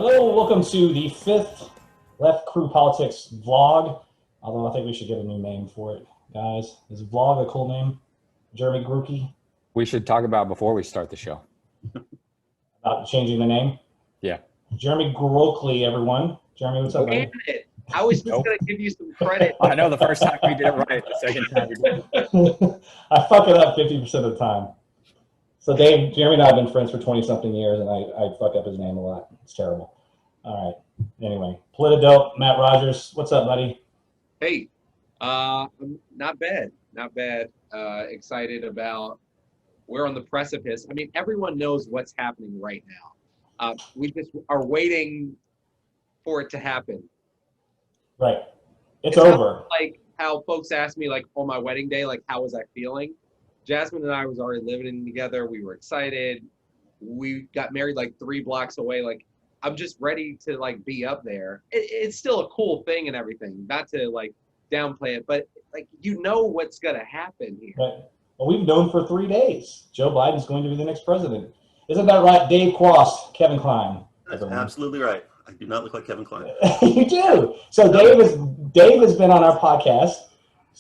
Hello, welcome to the fifth Left Crew Politics vlog. Although I think we should get a new name for it, guys. Is vlog a cool name? Jeremy Grookey? We should talk about before we start the show. About changing the name? Yeah. Jeremy Grokley, everyone. Jeremy, what's up, buddy? Damn it. I was just going to give you some credit. I know the first time we did it right, the second time we did it. I fuck it up 50% of the time. So Dave, Jeremy and I have been friends for 20-something years, and I fuck up his name a lot. It's terrible. All right. Anyway, Politidope, Matt Rogers. What's up, buddy? Hey, not bad. Not bad. Excited about we're on the precipice. I mean, everyone knows what's happening right now. We just are waiting for it to happen. Right. It's over. Like how folks ask me, like, on my wedding day, like, how was I feeling? Jasmine and I was already living together. We were excited. We got married like 3 blocks away. Like, I'm just ready to like be up there. It's still a cool thing and everything. Not to like downplay it, but like you know what's gonna happen here. Right. Well, we've known for 3 days. Joe Biden's going to be the next president. Isn't that right, Dave Quast, Kevin Kline? That's absolutely right. I do not look like Kevin Kline. You do. So Dave has been on our podcast.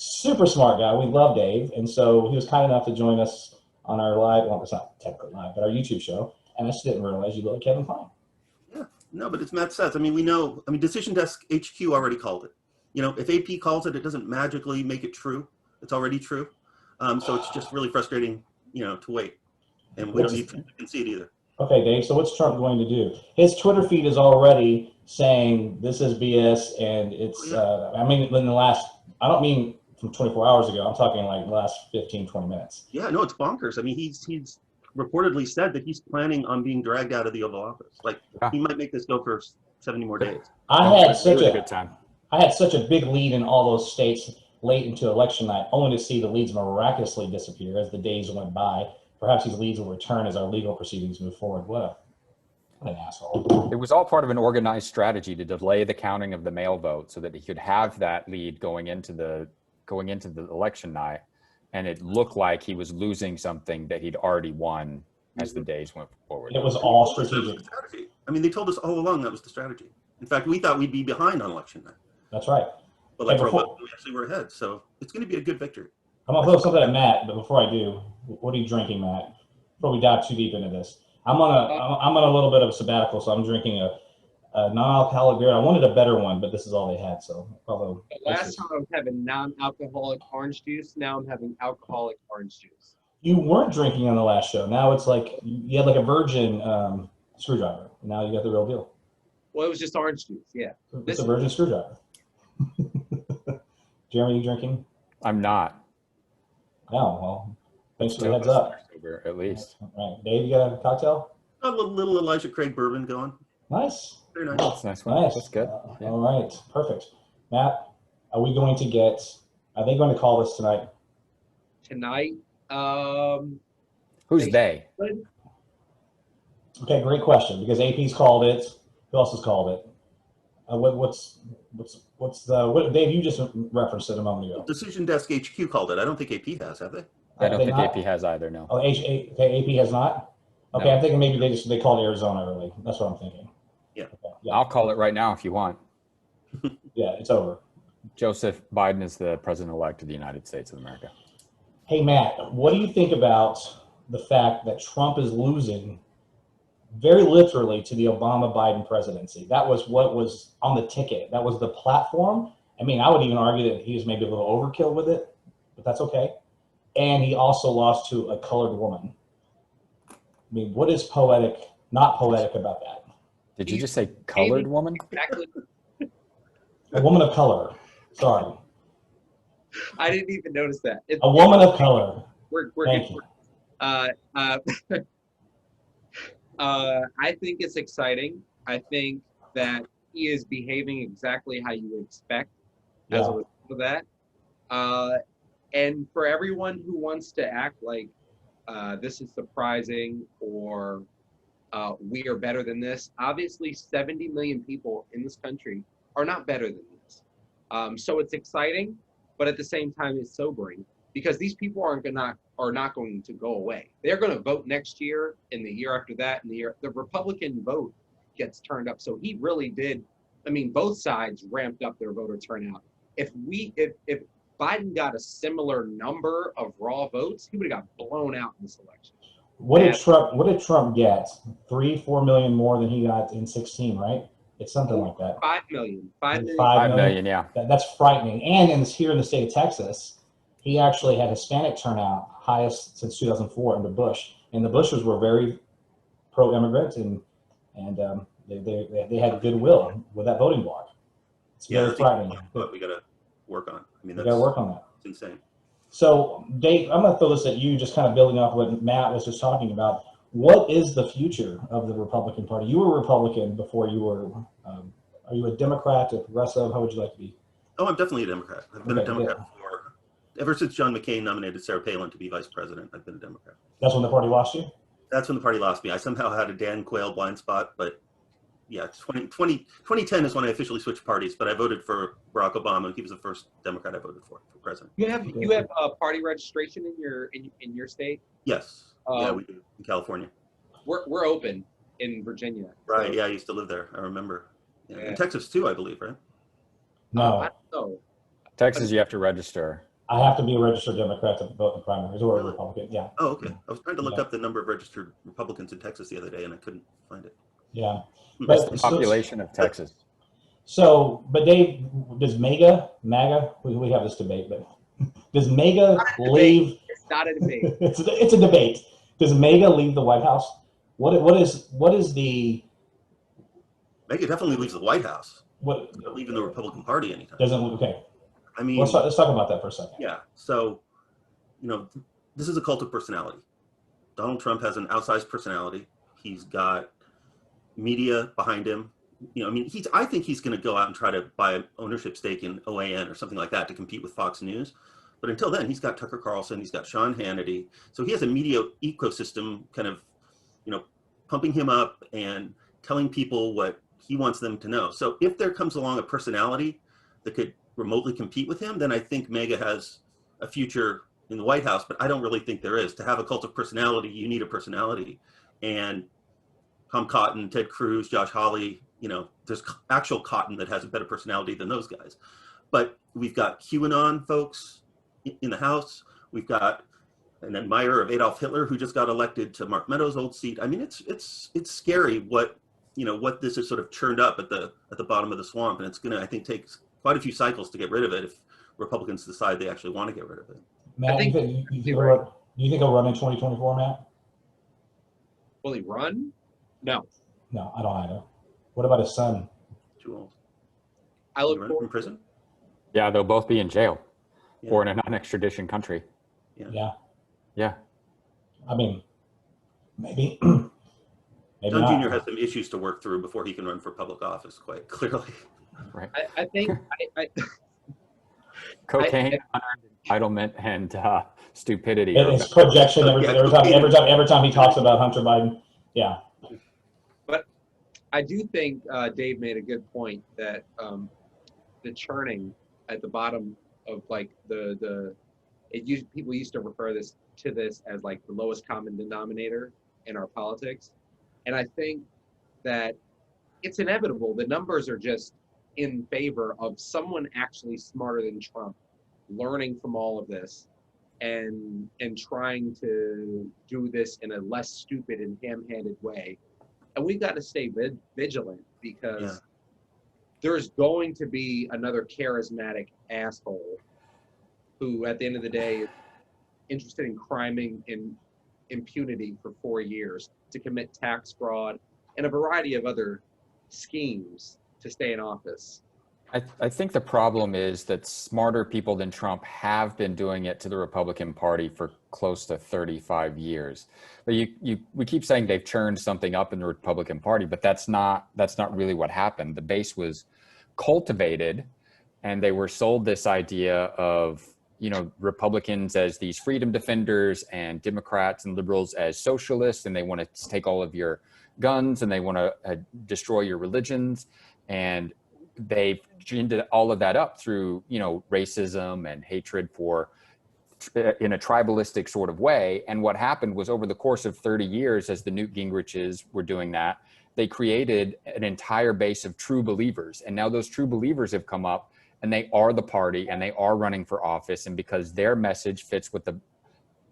Super smart guy. We love Dave, and so he was kind enough to join us on our live. Well, it's not technically live, but our YouTube show. And I just didn't realize you look like Kevin Kline. Yeah. No, but it's Matt Seth. I mean, we know. I mean, Decision Desk HQ already called it. You know, if AP calls it, it doesn't magically make it true. It's already true. So it's just really frustrating, you know, to wait. And we don't need to concede either. Okay, Dave, so what's Trump going to do? His Twitter feed is already saying this is BS, and it's, I mean, in the last, I don't mean from 24 hours ago, I'm talking like the last 15, 20 minutes. Yeah, no, it's bonkers. I mean, he's reportedly said that he's planning on being dragged out of the Oval Office. Like, he might make this go for 70 more days. I had such a good time. I had such a big lead in all those states late into election night, only to see the leads miraculously disappear as the days went by. Perhaps these leads will return as our legal proceedings move forward. What an asshole. It was all part of an organized strategy to delay the counting of the mail vote so that he could have that lead going into the election night, and it looked like he was losing something that he'd already won as the days went forward. It was all strategic. I mean, they told us all along that was the strategy. In fact, we thought we'd be behind on election night. That's right. But like, we actually were ahead. So it's going to be a good victory. I'm going to throw something at Matt, but before I do, what are you drinking, Matt? Before we dive too deep into this. I'm on a little bit of a sabbatical, so I'm drinking a non-alcoholic beer. I wanted a better one, but this is all they had. So probably Last time I was having non-alcoholic orange juice. Now I'm having alcoholic orange juice. You weren't drinking on the last show. Now it's like you had like a virgin screwdriver. Now you got the real deal. Well, it was just orange juice. Yeah. It's a virgin screwdriver. Jeremy, you drinking? I'm not. No. Well, thanks for the heads up. At least. All right, Dave, you got a cocktail? A little Elijah Craig bourbon going. Nice. Very nice. That's a nice one. Nice. That's good. Yeah. All right, perfect. Matt, are we going to get? Are they going to call this tonight? Tonight. Who's they? Okay, great question. Because AP's called it. Who else has called it? What's the Dave? You just referenced it a moment ago. Decision Desk HQ called it. I don't think AP has, have they? I don't think not? AP has either. No. Oh, AP has not. Okay, No. I'm thinking maybe they called Arizona early. That's what I'm thinking. Yeah. Okay, yeah. I'll call it right now if you want. Yeah, it's over. Joseph Biden is the president-elect of the United States of America. Hey, Matt, what do you think about the fact that Trump is losing very literally to the Obama-Biden presidency? That was what was on the ticket. That was the platform. I mean, I would even argue that he was maybe a little overkill with it, but that's okay. And he also lost to a colored woman. I mean, what is not poetic about that? Did you just say colored woman? Exactly. A woman of color. Sorry. I didn't even notice that. A woman of color. We're Thank good. you. I think it's exciting. I think that he is behaving exactly how you would expect as a result of that. And for everyone who wants to act like this is surprising or we are better than this, obviously 70 million people in this country are not better than this. So it's exciting, but at the same time it's sobering because these people are not going to go away. They're going to vote next year and the year after that and the Republican vote gets turned up. So he really did. I mean, both sides ramped up their voter turnout. If Biden got a similar number of raw votes, he would have got blown out in this election. What did Trump get? 3-4 million more than he got in 16, right? It's something like that. 5 million. 5 million. 5 million, yeah. That's frightening. And here in the state of Texas, he actually had Hispanic turnout highest since 2004 under Bush, and the Bushes were very pro-immigrant, and they had goodwill with that voting bloc. It's very frightening. But we got to work on. I mean, We got to work on that. it's insane. So, Dave, I'm going to throw this at you, just kind of building off what Matt was just talking about. What is the future of the Republican Party? You were a Republican before you were. Are you a Democrat, a progressive? How would you like to be? Oh, I'm definitely a Democrat. I've been Okay, a Democrat for ever since John McCain nominated Sarah Palin to be vice president. I've been a Democrat. That's when the party lost you? That's when the party lost me. I somehow had a Dan Quayle blind spot, but yeah, 2010 is when I officially switched parties, but I voted for Barack Obama. He was the first Democrat I voted for president. You have party registration in your state? Yes. Yeah, we do in California. We're open in Virginia. Right. So, Yeah, I used to live there. I remember. Yeah. Yeah. In Texas too, I believe, right? No. I don't know. Texas, you have to register. I have to be a registered Democrat to vote in the primaries, or a Republican. Yeah. Oh, okay. I was trying to look Yeah. up the number of registered Republicans in Texas the other day, and I couldn't find it. Yeah. That's But the population of Texas. So, but Dave, does MAGA, we have this debate, but does MAGA leave? It's not a debate. It's a debate. Does MAGA leave the White House? What is the Megyn definitely leaves the White House. what Not leaving the Republican Party anytime. doesn't okay? I mean, Let's talk about that for a second. yeah. So, this is a cult of personality. Donald Trump has an outsized personality. He's got media behind him. I think he's going to go out and try to buy an ownership stake in OAN or something like that to compete with Fox News. But until then, he's got Tucker Carlson, he's got Sean Hannity. So he has a media ecosystem kind of, pumping him up and telling people what he wants them to know. So if there comes along a personality that could remotely compete with him, then I think MAGA has a future in the White House, but I don't really think there is. To have a cult of personality, you need a personality. And Tom Cotton, Ted Cruz, Josh Hawley, there's actual Cotton that has a better personality than those guys. But we've got QAnon folks in the House. We've got an admirer of Adolf Hitler who just got elected to Mark Meadows' old seat. I mean, it's scary what this has sort of churned up at the bottom of the swamp, and it's going to, I think, take quite a few cycles to get rid of it if Republicans decide they actually want to get rid of it. Matt, I think do you think you're he'll run in 2024, Matt? Will he run? No. No, I don't either. What about his son? Too old. I look You run forward. from prison? Yeah, they'll both be in jail Yeah. or in a non-extradition country. Yeah. Yeah. I mean, maybe. Maybe John not. Jr. has some issues to work through before he can run for public office, quite clearly. Right. I think Cocaine, entitlement, and stupidity. It's projection every time he talks about Hunter Biden. Yeah. I do think Dave made a good point that the churning at the bottom of like people used to refer to this as like the lowest common denominator in our politics, and I think that it's inevitable. The numbers are just in favor of someone actually smarter than Trump learning from all of this and trying to do this in a less stupid and ham-handed way. And we've got to stay vigilant because there's going to be another charismatic asshole who, at the end of the day, is interested in criming in impunity for 4 years to commit tax fraud and a variety of other schemes to stay in office. I think the problem is that smarter people than Trump have been doing it to the Republican Party for close to 35 years. But we keep saying they've churned something up in the Republican Party, but that's not really what happened. The base was cultivated, and they were sold this idea of Republicans as these freedom defenders and Democrats and liberals as socialists, and they want to take all of your guns and they want to destroy your religions, and they've ginned all of that up through racism and hatred in a tribalistic sort of way. And what happened was, over the course of 30 years, as the Newt Gingriches were doing that, they created an entire base of true believers. And now those true believers have come up and they are the party and they are running for office. And because their message fits what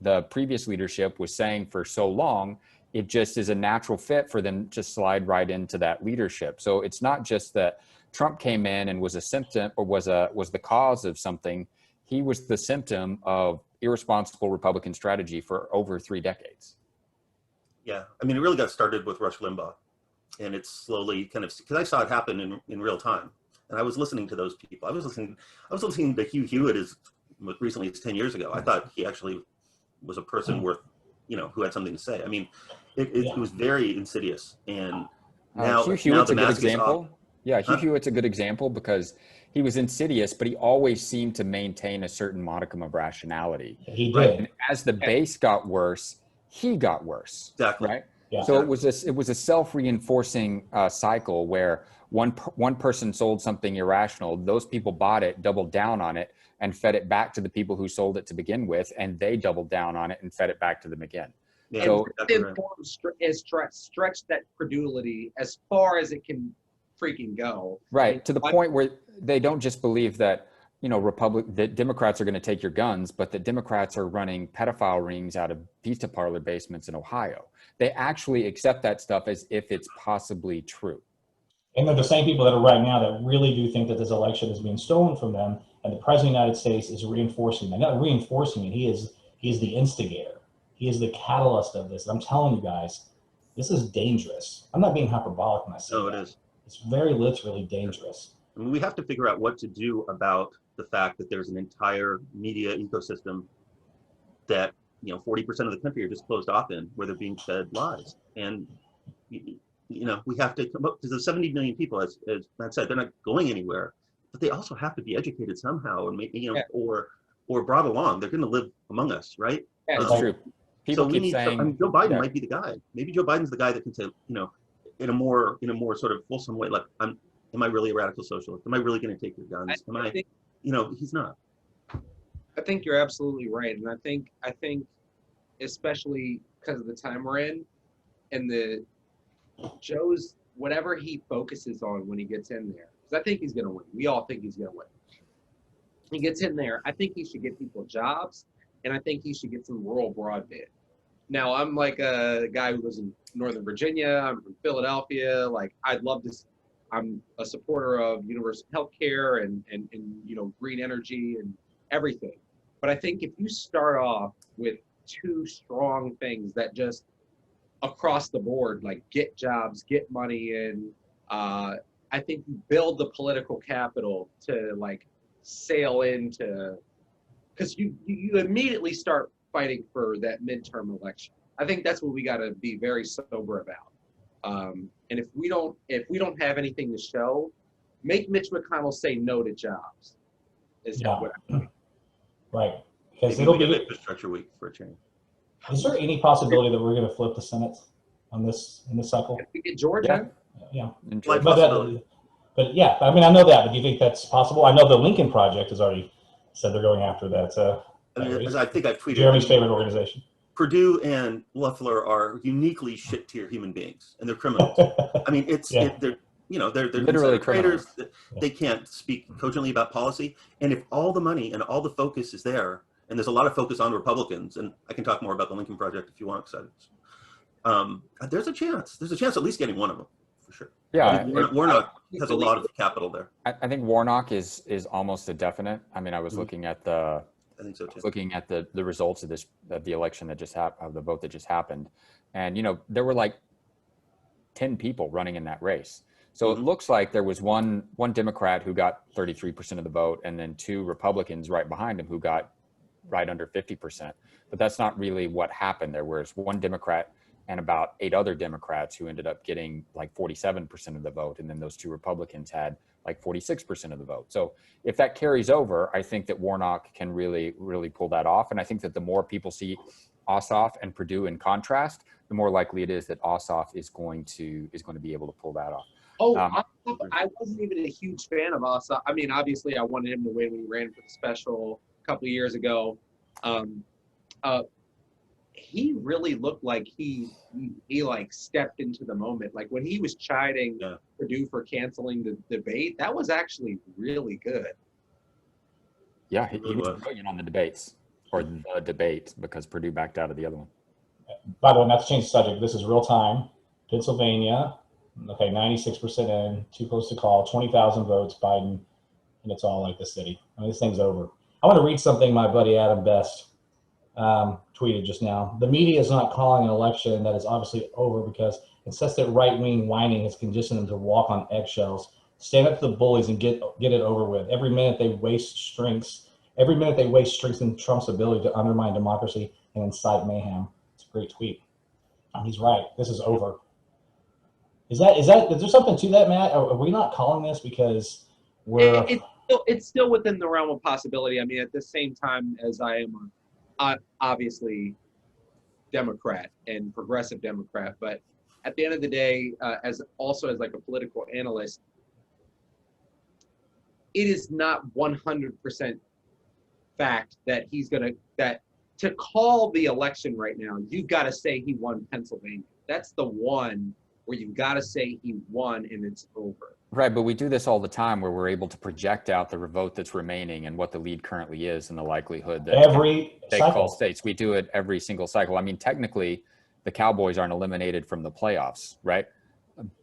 the previous leadership was saying for so long, it just is a natural fit for them to slide right into that leadership. So it's not just that Trump came in and was a symptom or was the cause of something. He was the symptom of irresponsible Republican strategy for over 3 decades. Yeah, I mean, it really got started with Rush Limbaugh, and it's slowly kind of, because I saw it happen in real time, and I was listening to those people. I was listening to Hugh Hewitt as recently as 10 years ago. I thought he actually was a person worth, who had something to say. I mean, it was very insidious, and now Hugh Hewitt's the a good mask is example. off. Yeah, Hugh Hewitt's a good example because he was insidious, but he always seemed to maintain a certain modicum of rationality. He did. Right? And as the base got worse, he got worse. Exactly. Right. Yeah. So it was a self-reinforcing cycle where one person sold something irrational, those people bought it, doubled down on it, and fed it back to the people who sold it to begin with, and they doubled down on it and fed it back to them again. Yeah, So exactly right. has stretched that credulity as far as it can freaking go. right, to the point where they don't just believe that that Democrats are going to take your guns, but that Democrats are running pedophile rings out of pizza parlor basements in Ohio. They actually accept that stuff as if it's possibly true. And they're the same people that are right now that really do think that this election is being stolen from them, and the president of the United States is reinforcing that. Not reinforcing it, he is the instigator. He is the catalyst of this. I'm telling you guys, this is dangerous. I'm not being hyperbolic when I say No, that. it is. It's very literally dangerous. I mean, we have to figure out what to do about the fact that there's an entire media ecosystem that 40% of the country are just closed off in, where they're being fed lies. And we have to come up, because the 70 million people, as Matt said, they're not going anywhere, but they also have to be educated somehow, and or brought along. They're going to live among us, right? Yeah, It's true. People so we keep need. saying, I mean, Joe Biden yeah. might be the guy. Maybe Joe Biden's the guy that can say, in a more sort of fulsome way, like, am I really a radical socialist? Am I really going to take your guns? I think he's not. I think you're absolutely right, and I think especially because of the time we're in, and Joe's whatever he focuses on when he gets in there, because I think he's going to win. We all think he's going to win. He gets in there. I think he should get people jobs, and I think he should get some rural broadband. Now, I'm like a guy who lives in Northern Virginia. I'm from Philadelphia. Like, I'd love to. I'm a supporter of universal health care and green energy and everything. But I think if you start off with 2 strong things that just across the board, like get jobs, get money in, I think you build the political capital to like sail into, because you immediately start fighting for that midterm election. I think that's what we got to be very sober about. And if we don't have anything to show, make Mitch McConnell say no to jobs. What I think. Right. Because Maybe it'll we have be. infrastructure week for a change. Is there any possibility that we're going to flip the Senate in this cycle? If we get Georgia, Yeah. Like But possibility. yeah, I mean, I know that, but do you think that's possible? I know the Lincoln Project has already said they're going after that. I mean, as I think I've tweeted, Jeremy's favorite organization. Purdue and Loeffler are uniquely shit tier human beings, and they're criminals. I mean, they're Literally traitors. They can't speak cogently about policy. And if all the money and all the focus is there, and there's a lot of focus on Republicans, and I can talk more about the Lincoln Project if you want, excited. There's a chance. There's a chance at least getting one of them for sure. Yeah, Warnock has a lot of capital there. I think Warnock is almost a definite. I mean, I was looking at the results of the election that just happened, of the vote that just happened, and there were like 10 people running in that race. So it looks like there was one Democrat who got 33% of the vote, and then 2 Republicans right behind him who got right under 50%. But that's not really what happened. There was 1 Democrat and about 8 other Democrats who ended up getting like 47% of the vote. And then those 2 Republicans had like 46% of the vote. So if that carries over, I think that Warnock can really, really pull that off. And I think that the more people see Ossoff and Perdue in contrast, the more likely it is that Ossoff is going to be able to pull that off. I wasn't even a huge fan of Ossoff. I mean, obviously I wanted him to win when he ran for the special a couple of years ago. he really looked like he like stepped into the moment. Like when he was chiding Yeah. Purdue for canceling the debate, that was actually really good. Yeah, he Really was was. brilliant on the debates, or the debate, because Purdue backed out of the other one. By the way, not to change the subject, this is real time. Pennsylvania, okay, 96% in, too close to call, 20,000 votes, Biden, and it's all like the city. I mean, this thing's over. I want to read something my buddy Adam Best tweeted just now. The media is not calling an election that is obviously over because incessant right-wing whining has conditioned them to walk on eggshells. Stand up to the bullies and get it over with. Every minute they waste strengths in Trump's ability to undermine democracy and incite mayhem. It's a great tweet. He's right. This is over. Is there something to that, Matt? Are we not calling this because we're It's still within the realm of possibility. I mean, at the same time as I am obviously Democrat and progressive Democrat, but at the end of the day, as like a political analyst, it is not 100% fact that to call the election right now, you've got to say he won Pennsylvania. That's the one where you've got to say he won and it's over. Right, but we do this all the time where we're able to project out the vote that's remaining and what the lead currently is and the likelihood that every they cycle. call states. We do it every single cycle. I mean, technically, the Cowboys aren't eliminated from the playoffs, right?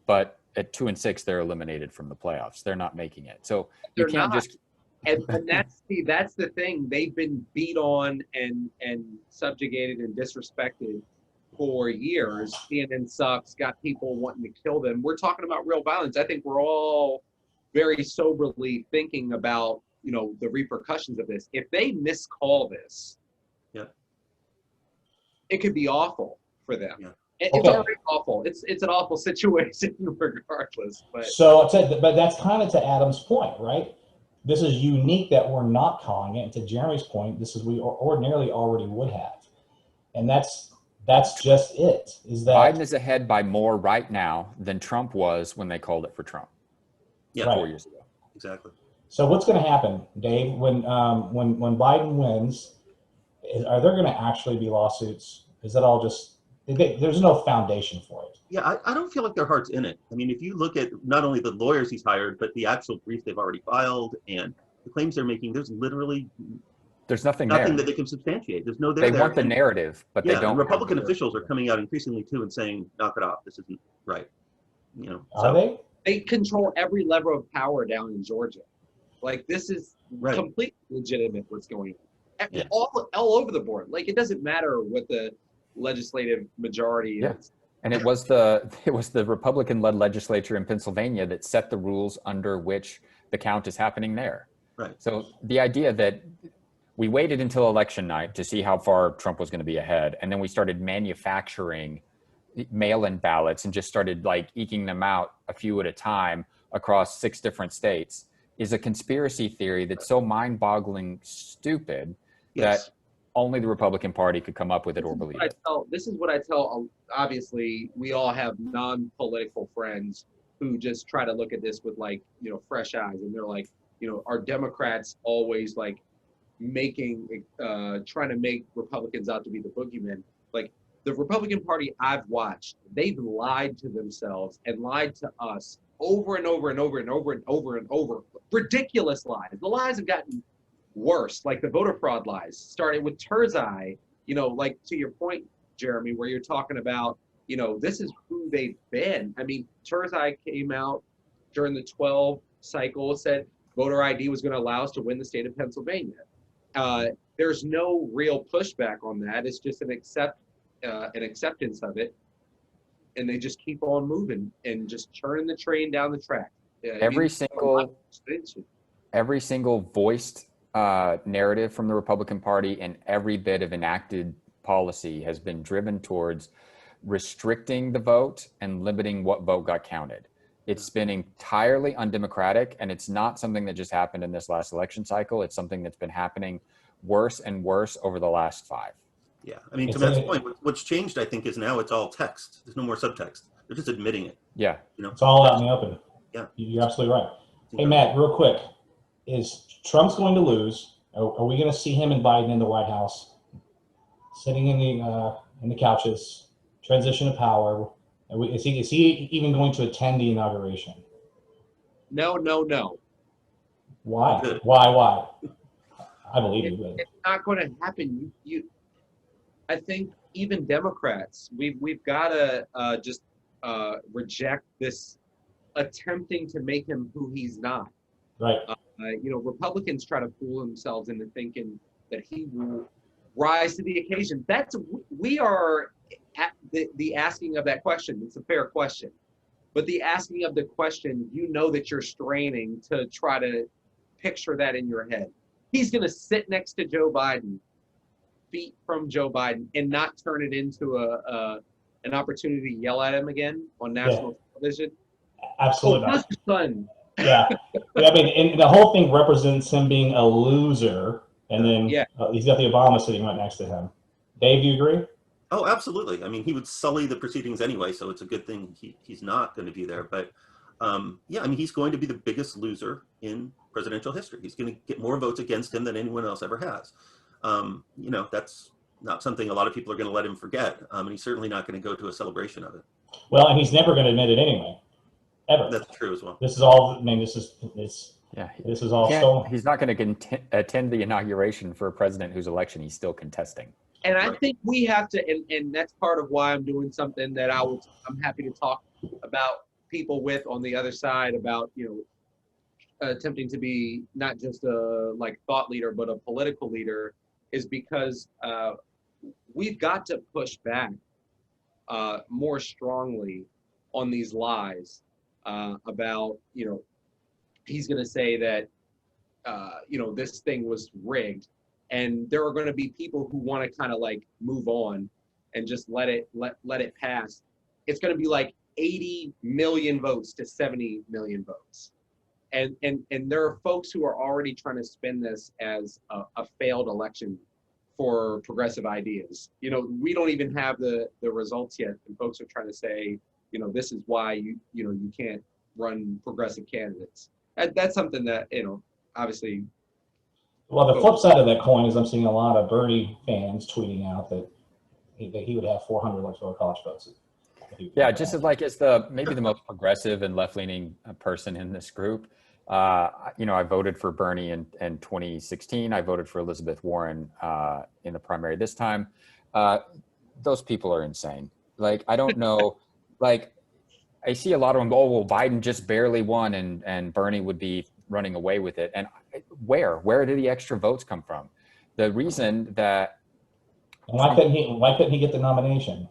But at 2-6, they're eliminated from the playoffs. They're not making it. So you can't just. And that's the thing. They've been beat on and subjugated and disrespected for years. CNN sucks, got people wanting to kill them. We're talking about real violence. I think we're all very soberly thinking about, the repercussions of this. If they miscall this, it could be awful for them. Yeah. It's already awful. It's an awful situation regardless. But but that's kind of to Adam's point, right? This is unique that we're not calling it. And to Jeremy's point, this is we ordinarily already would have, and that's just it. Is that Biden is ahead by more right now than Trump was when they called it for Trump? Yeah. 4 years ago. Exactly. So what's going to happen, Dave, when Biden wins? Are there going to actually be lawsuits? Is that all just there's no foundation for it? Yeah, I don't feel like their heart's in it. I mean, if you look at not only the lawyers he's hired, but the actual brief they've already filed and the claims they're making, there's literally nothing nothing there. that they can substantiate. There's no They there. want the narrative, but they don't. And Republican have the officials are coming out increasingly too and saying, "Knock it off. This isn't right." Are they? they control every level of power down in Georgia. Like this is Right. completely legitimate what's going on. Yeah. All over the board. Like it doesn't matter what the legislative majority Yeah. is. And it was the Republican-led legislature in Pennsylvania that set the rules under which the count is happening there. Right. So the idea that we waited until election night to see how far Trump was going to be ahead, and then we started manufacturing mail-in ballots and just started like eking them out a few at a time across 6 different states is a conspiracy theory that's so mind-boggling stupid Yes. that only the Republican Party could come up with it or believe it. This is what I tell. Obviously, we all have non-political friends who just try to look at this with fresh eyes, and they're like, are Democrats always like trying to make Republicans out to be the boogeyman? Like the Republican Party I've watched, they've lied to themselves and lied to us over and over and over and over and over and over. Ridiculous lies. The lies have gotten worse, like the voter fraud lies, started with Turzai, like to your point, Jeremy, where you're talking about, this is who they've been. I mean, Turzai came out during the 12 cycle, said voter ID was going to allow us to win the state of Pennsylvania. There's no real pushback on that. It's just an acceptance of it. And they just keep on moving and just churning the train down the track. Every single voiced narrative from the Republican Party and every bit of enacted policy has been driven towards restricting the vote and limiting what vote got counted. It's been entirely undemocratic, and it's not something that just happened in this last election cycle. It's something that's been happening worse and worse over the last 5. Yeah. I mean, to Matt's point, what's changed, I think, is now it's all text. There's no more subtext. They're just admitting it. Yeah. It's all out in the open. Yeah. You're absolutely right. Hey, Matt, real quick. Is Trump's going to lose? Are we going to see him and Biden in the White House, sitting in the in the couches, transition of power. Is he even going to attend the inauguration? No, no, no. Why? Good. Why? I believe he would. It's not going to happen. I think even Democrats, we've got to just reject this attempting to make him who he's not. Right. Republicans try to fool themselves into thinking that he will rise to the occasion. We are at the asking of that question. It's a fair question, but the asking of the question, that you're straining to try to picture that in your head. He's going to sit next to Joe Biden, feet from Joe Biden, and not turn it into an opportunity to yell at him again on national television. Absolutely Oh, not. that's fun. Yeah. I mean, and the whole thing represents him being a loser, and then he's got the Obama sitting right next to him. Dave, do you agree? Oh, absolutely. I mean, he would sully the proceedings anyway, so it's a good thing he's not going to be there. But he's going to be the biggest loser in presidential history. He's going to get more votes against him than anyone else ever has. That's not something a lot of people are going to let him forget. And he's certainly not going to go to a celebration of it. Well, and he's never going to admit it anyway. Ever. That's true as well. This is all. I mean, this is all stolen. He's not going to attend the inauguration for a president whose election he's still contesting. And I think we have to, and that's part of why I'm doing something that I'm happy to talk about people with on the other side about, attempting to be not just a thought leader, but a political leader, is because we've got to push back more strongly on these lies about, he's going to say that, this thing was rigged. And there are going to be people who want to kind of move on and just let it pass. It's going to be 80 million votes to 70 million votes. And there are folks who are already trying to spin this as a failed election for progressive ideas. We don't even have the results yet. And folks are trying to say, this is why you can't run progressive candidates. That's something that, obviously. Well, the flip side of that coin is I'm seeing a lot of Bernie fans tweeting out that he would have 400 electoral college votes. Yeah, just as maybe the most progressive and left-leaning person in this group. I voted for Bernie in 2016. I voted for Elizabeth Warren in the primary this time. Those people are insane. I don't know. I see a lot of them go, oh, well, Biden just barely won and Bernie would be running away with it. And where did the extra votes come from? The reason that why couldn't he get the nomination?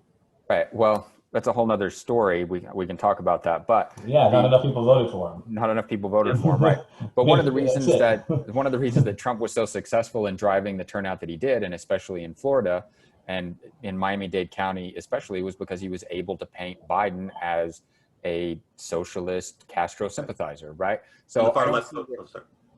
Right. Well, that's a whole nother story. We can talk about that. But not enough people voted for him. Not enough people voted for him, right? But one of the reasons that Trump was so successful in driving the turnout that he did, and especially in Florida and in Miami-Dade County especially, was because he was able to paint Biden as a socialist Castro sympathizer, right? So far left.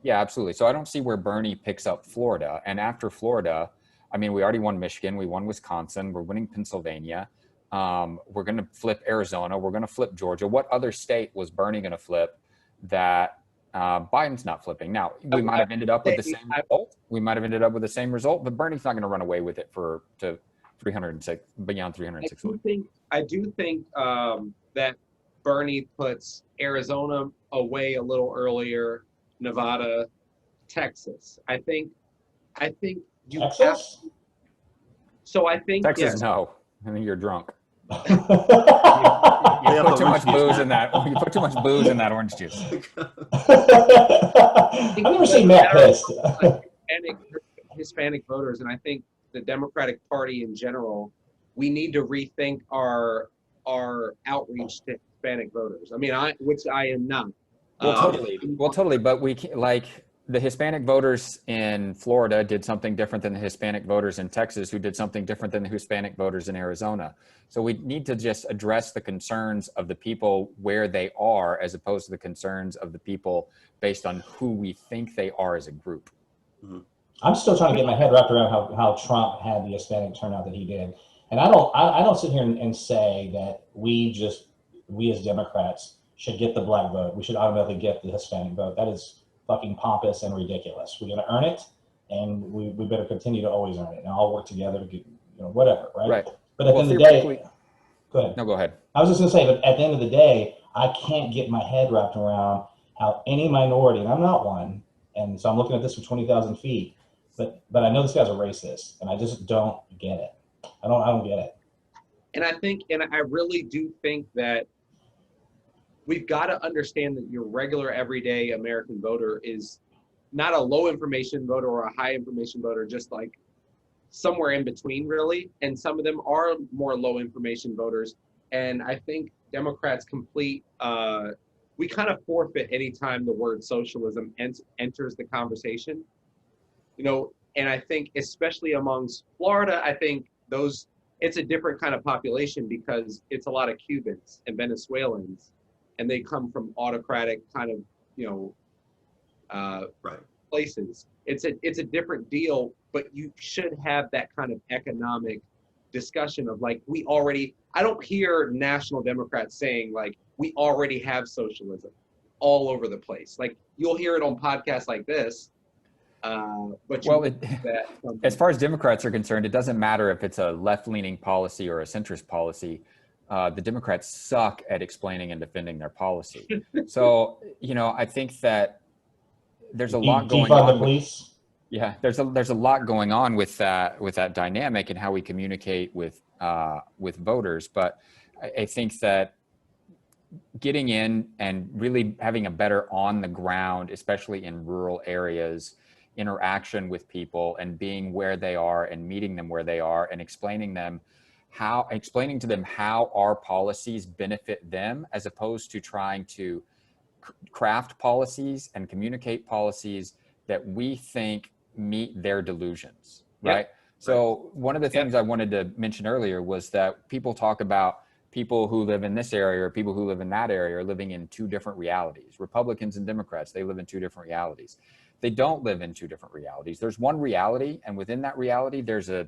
Yeah, absolutely. So I don't see where Bernie picks up Florida. And after Florida, I mean, we already won Michigan, we won Wisconsin, we're winning Pennsylvania. We're going to flip Arizona. We're going to flip Georgia. What other state was Bernie going to flip that Biden's not flipping? Now, we might have ended up with the same result. We might have ended up with the same result, but Bernie's not going to run away with it to 306, beyond 306. I do think that Bernie puts Arizona away a little earlier, Nevada, Texas. I think you have. So I think Texas, yes. No. I think you're drunk. You put too much booze in that. You put too much booze in that orange juice. I've never seen Matt pissed. Hispanic voters, and I think the Democratic Party in general, we need to rethink our outreach to Hispanic voters. I mean, which I am not. Totally. But we can't, the Hispanic voters in Florida did something different than the Hispanic voters in Texas, who did something different than the Hispanic voters in Arizona. So we need to just address the concerns of the people where they are, as opposed to the concerns of the people based on who we think they are as a group. Mm-hmm. I'm still trying to get my head wrapped around how Trump had the Hispanic turnout that he did. And I don't sit here and say that we as Democrats should get the black vote. We should automatically get the Hispanic vote. That is fucking pompous and ridiculous. We're going to earn it, and we better continue to always earn it, and all work together to get, whatever, right? Right. But at Well, the end of the day, theoretically, go ahead. no, go ahead. I was just going to say, but at the end of the day, I can't get my head wrapped around how any minority, and I'm not one, and so I'm looking at this from 20,000 feet, but I know this guy's a racist, and I just don't get it. I don't get it. And I really do think that we've got to understand that your regular everyday American voter is not a low information voter or a high information voter, just like somewhere in between, really. And some of them are more low information voters. And I think Democrats we kind of forfeit anytime the word socialism enters the conversation, and I think especially amongst Florida, I think it's a different kind of population because it's a lot of Cubans and Venezuelans, and they come from autocratic kind of, Right. places. It's a different deal, but you should have that kind of economic discussion of like, I don't hear national Democrats saying like, we already have socialism all over the place. Like you'll hear it on podcasts like this, but as far as Democrats are concerned, it doesn't matter if it's a left-leaning policy or a centrist policy. The Democrats suck at explaining and defending their policy. So, I think that there's a lot going on. The police. There's a lot going on with that dynamic and how we communicate with voters. But I think that getting in and really having a better on the ground, especially in rural areas, interaction with people and being where they are and meeting them where they are and explaining to them how our policies benefit them, as opposed to trying to craft policies and communicate policies that we think meet their delusions, right? Yep. So one of the things I wanted to mention earlier was that people talk about people who live in this area or people who live in that area are living in two different realities. Republicans and Democrats, they live in two different realities. They don't live in two different realities. There's one reality, and within that reality, there's a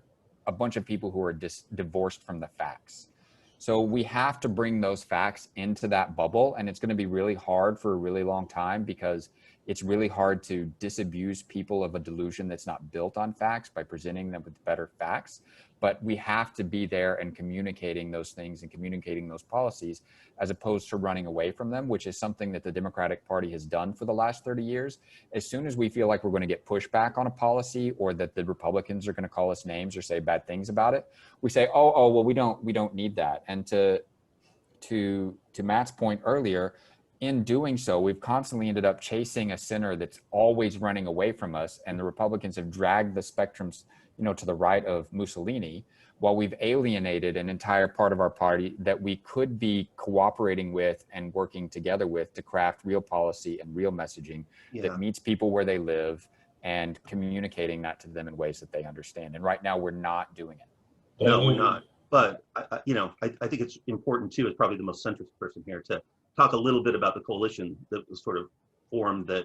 bunch of people who are divorced from the facts. So we have to bring those facts into that bubble, and it's going to be really hard for a really long time because it's really hard to disabuse people of a delusion that's not built on facts by presenting them with better facts. But we have to be there and communicating those things and communicating those policies as opposed to running away from them, which is something that the Democratic Party has done for the last 30 years. As soon as we feel like we're going to get pushback on a policy or that the Republicans are going to call us names or say bad things about it, we say, well, we don't need that. And to Matt's point earlier, in doing so, we've constantly ended up chasing a center that's always running away from us. And the Republicans have dragged the spectrums, to the right of Mussolini, while we've alienated an entire part of our party that we could be cooperating with and working together with to craft real policy and real messaging that meets people where they live and communicating that to them in ways that they understand. And right now we're not doing it. No, we're not. But, I think it's important too, as probably the most centrist person here, to talk a little bit about the coalition that was sort of formed that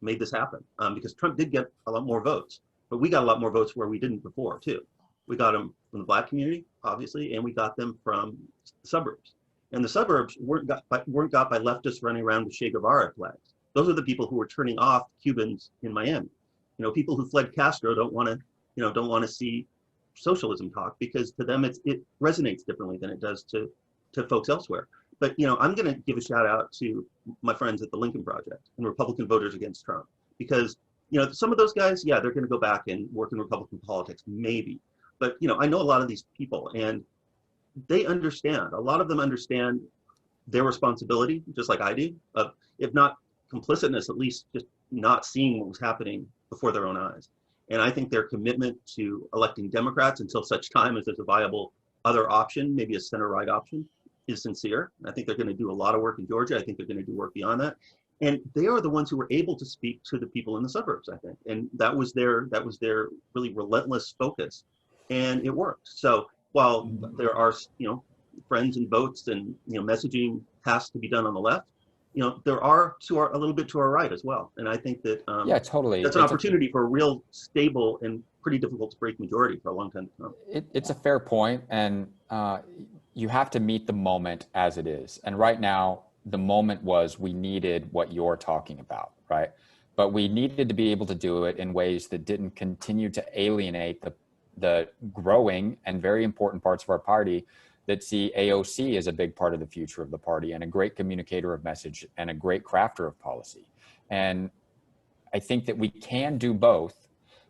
made this happen. Because Trump did get a lot more votes, but we got a lot more votes where we didn't before too. We got them from the Black community, obviously, and we got them from the suburbs. And the suburbs weren't got by leftists running around with Che Guevara flags. Those are the people who were turning off Cubans in Miami. People who fled Castro don't want to see socialism talk because to them it resonates differently than it does to folks elsewhere. But I'm going to give a shout out to my friends at the Lincoln Project and Republican Voters Against Trump, because some of those guys, they're going to go back and work in Republican politics, maybe. But I know a lot of these people, and they understand. A lot of them understand their responsibility, just like I do, of if not complicitness, at least just not seeing what was happening before their own eyes. And I think their commitment to electing Democrats until such time as there's a viable other option, maybe a center-right option, is sincere. I think they're going to do a lot of work in Georgia. I think they're going to do work beyond that. And they are the ones who were able to speak to the people in the suburbs, I think. And that was their really relentless focus. And it worked. So while there are, friends and votes and, messaging has to be done on the left, there are a little bit to our right as well. And I think that totally. That's an opportunity for a real stable and pretty difficult to break majority for a long time to come. It's a fair point, and you have to meet the moment as it is. And right now, the moment was we needed what you're talking about, right? But we needed to be able to do it in ways that didn't continue to alienate the growing and very important parts of our party that see AOC as a big part of the future of the party and a great communicator of message and a great crafter of policy. And I think that we can do both,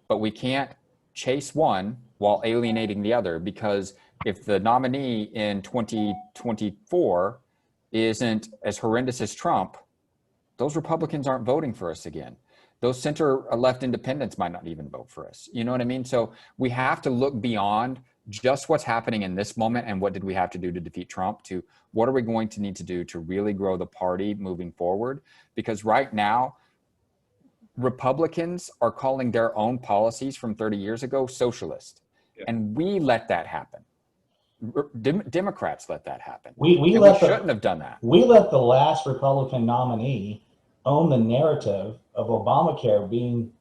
but we can't chase one while alienating the other, because if the nominee in 2024 isn't as horrendous as Trump, those Republicans aren't voting for us again. Those center left independents might not even vote for us. You know what I mean? So we have to look beyond just what's happening in this moment and what did we have to do to defeat Trump to what are we going to need to do to really grow the party moving forward? Because right now, Republicans are calling their own policies from 30 years ago socialist. Yeah. And we let that happen. Democrats let that happen. We shouldn't have done that. We let the last Republican nominee own the narrative of Obamacare being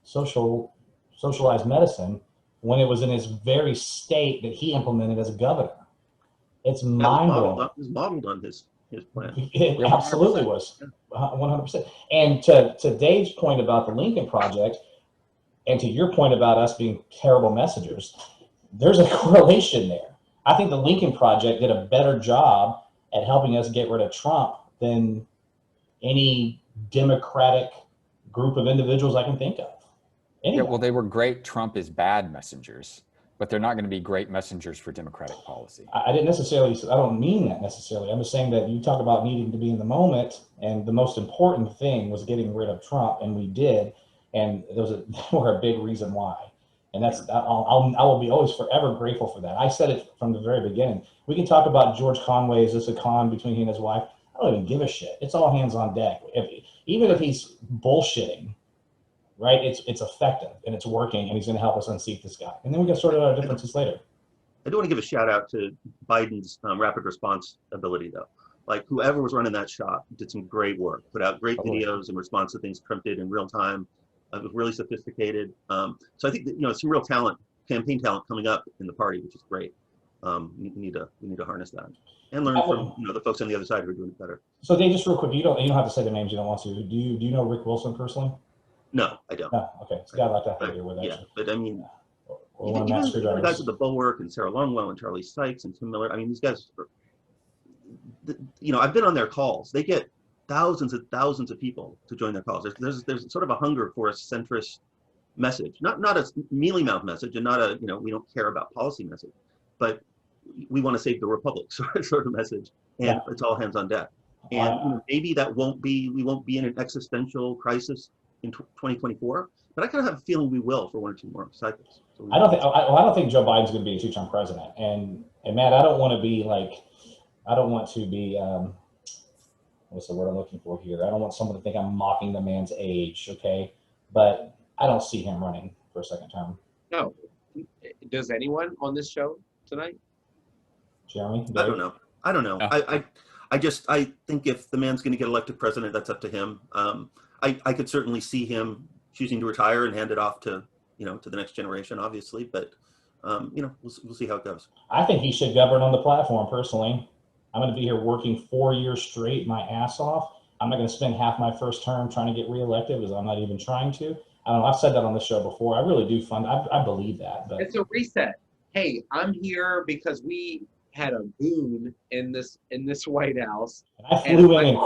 socialized medicine when it was in his very state that he implemented as a governor. It's mind-blowing. It was modeled on his plan. It absolutely was, 100%. And to Dave's point about the Lincoln Project, and to your point about us being terrible messengers, there's a correlation there. I think the Lincoln Project did a better job at helping us get rid of Trump than any Democratic group of individuals I can think of. Anyway. Yeah, well, they were great Trump is bad messengers, but they're not going to be great messengers for Democratic policy. I don't mean that necessarily. I'm just saying that you talk about needing to be in the moment, and the most important thing was getting rid of Trump, and we did, and there were a big reason why. And that's, I will be always forever grateful for that. I said it from the very beginning. We can talk about George Conway, is this a con between he and his wife? I don't even give a shit. It's all hands on deck. Even if he's bullshitting, right? It's effective and it's working, and he's going to help us unseat this guy. And then we can sort out our differences later. I do want to give a shout out to Biden's rapid response ability, though. Like, whoever was running that shop did some great work, put out great videos in response to things Trump did in real time. It was really sophisticated. So I think that, some real talent, campaign talent coming up in the party, which is great. We need to harness that and learn from the folks on the other side who are doing it better. So Dave, just real quick, you don't have to say the names you don't want to. Do you know Rick Wilson personally? No, I don't. No, okay. It's a guy like that here with that. Yeah, but I mean, even the guys at the Bulwark and Sarah Longwell and Charlie Sykes and Tim Miller. I mean, these guys are, I've been on their calls. They get thousands and thousands of people to join their calls. There's sort of a hunger for a centrist message, not a mealy mouth message, and not a we don't care about policy message, but we want to save the republic sort of message, and it's all hands on deck. And maybe we won't be in an existential crisis in 2024, but I kind of have a feeling we will for 1 or 2 more cycles. So I don't think Joe Biden's going to be a 2-term president, and Matt, I don't want to be what's the word I'm looking for here? I don't want someone to think I'm mocking the man's age, okay? But I don't see him running for a 2nd term. No. Does anyone on this show tonight? Jeremy? Dave? I don't know. No. I think if the man's going to get elected president, that's up to him. I could certainly see him choosing to retire and hand it off to to the next generation, obviously. But we'll see how it goes. I think he should govern on the platform personally. I'm going to be here working 4 years straight, my ass off. I'm not going to spend half my first term trying to get reelected because I'm not even trying to. I don't know. I've said that on the show before. I really do I believe that. But it's a reset. Hey, I'm here because we had a goon in this White House. And I flew in.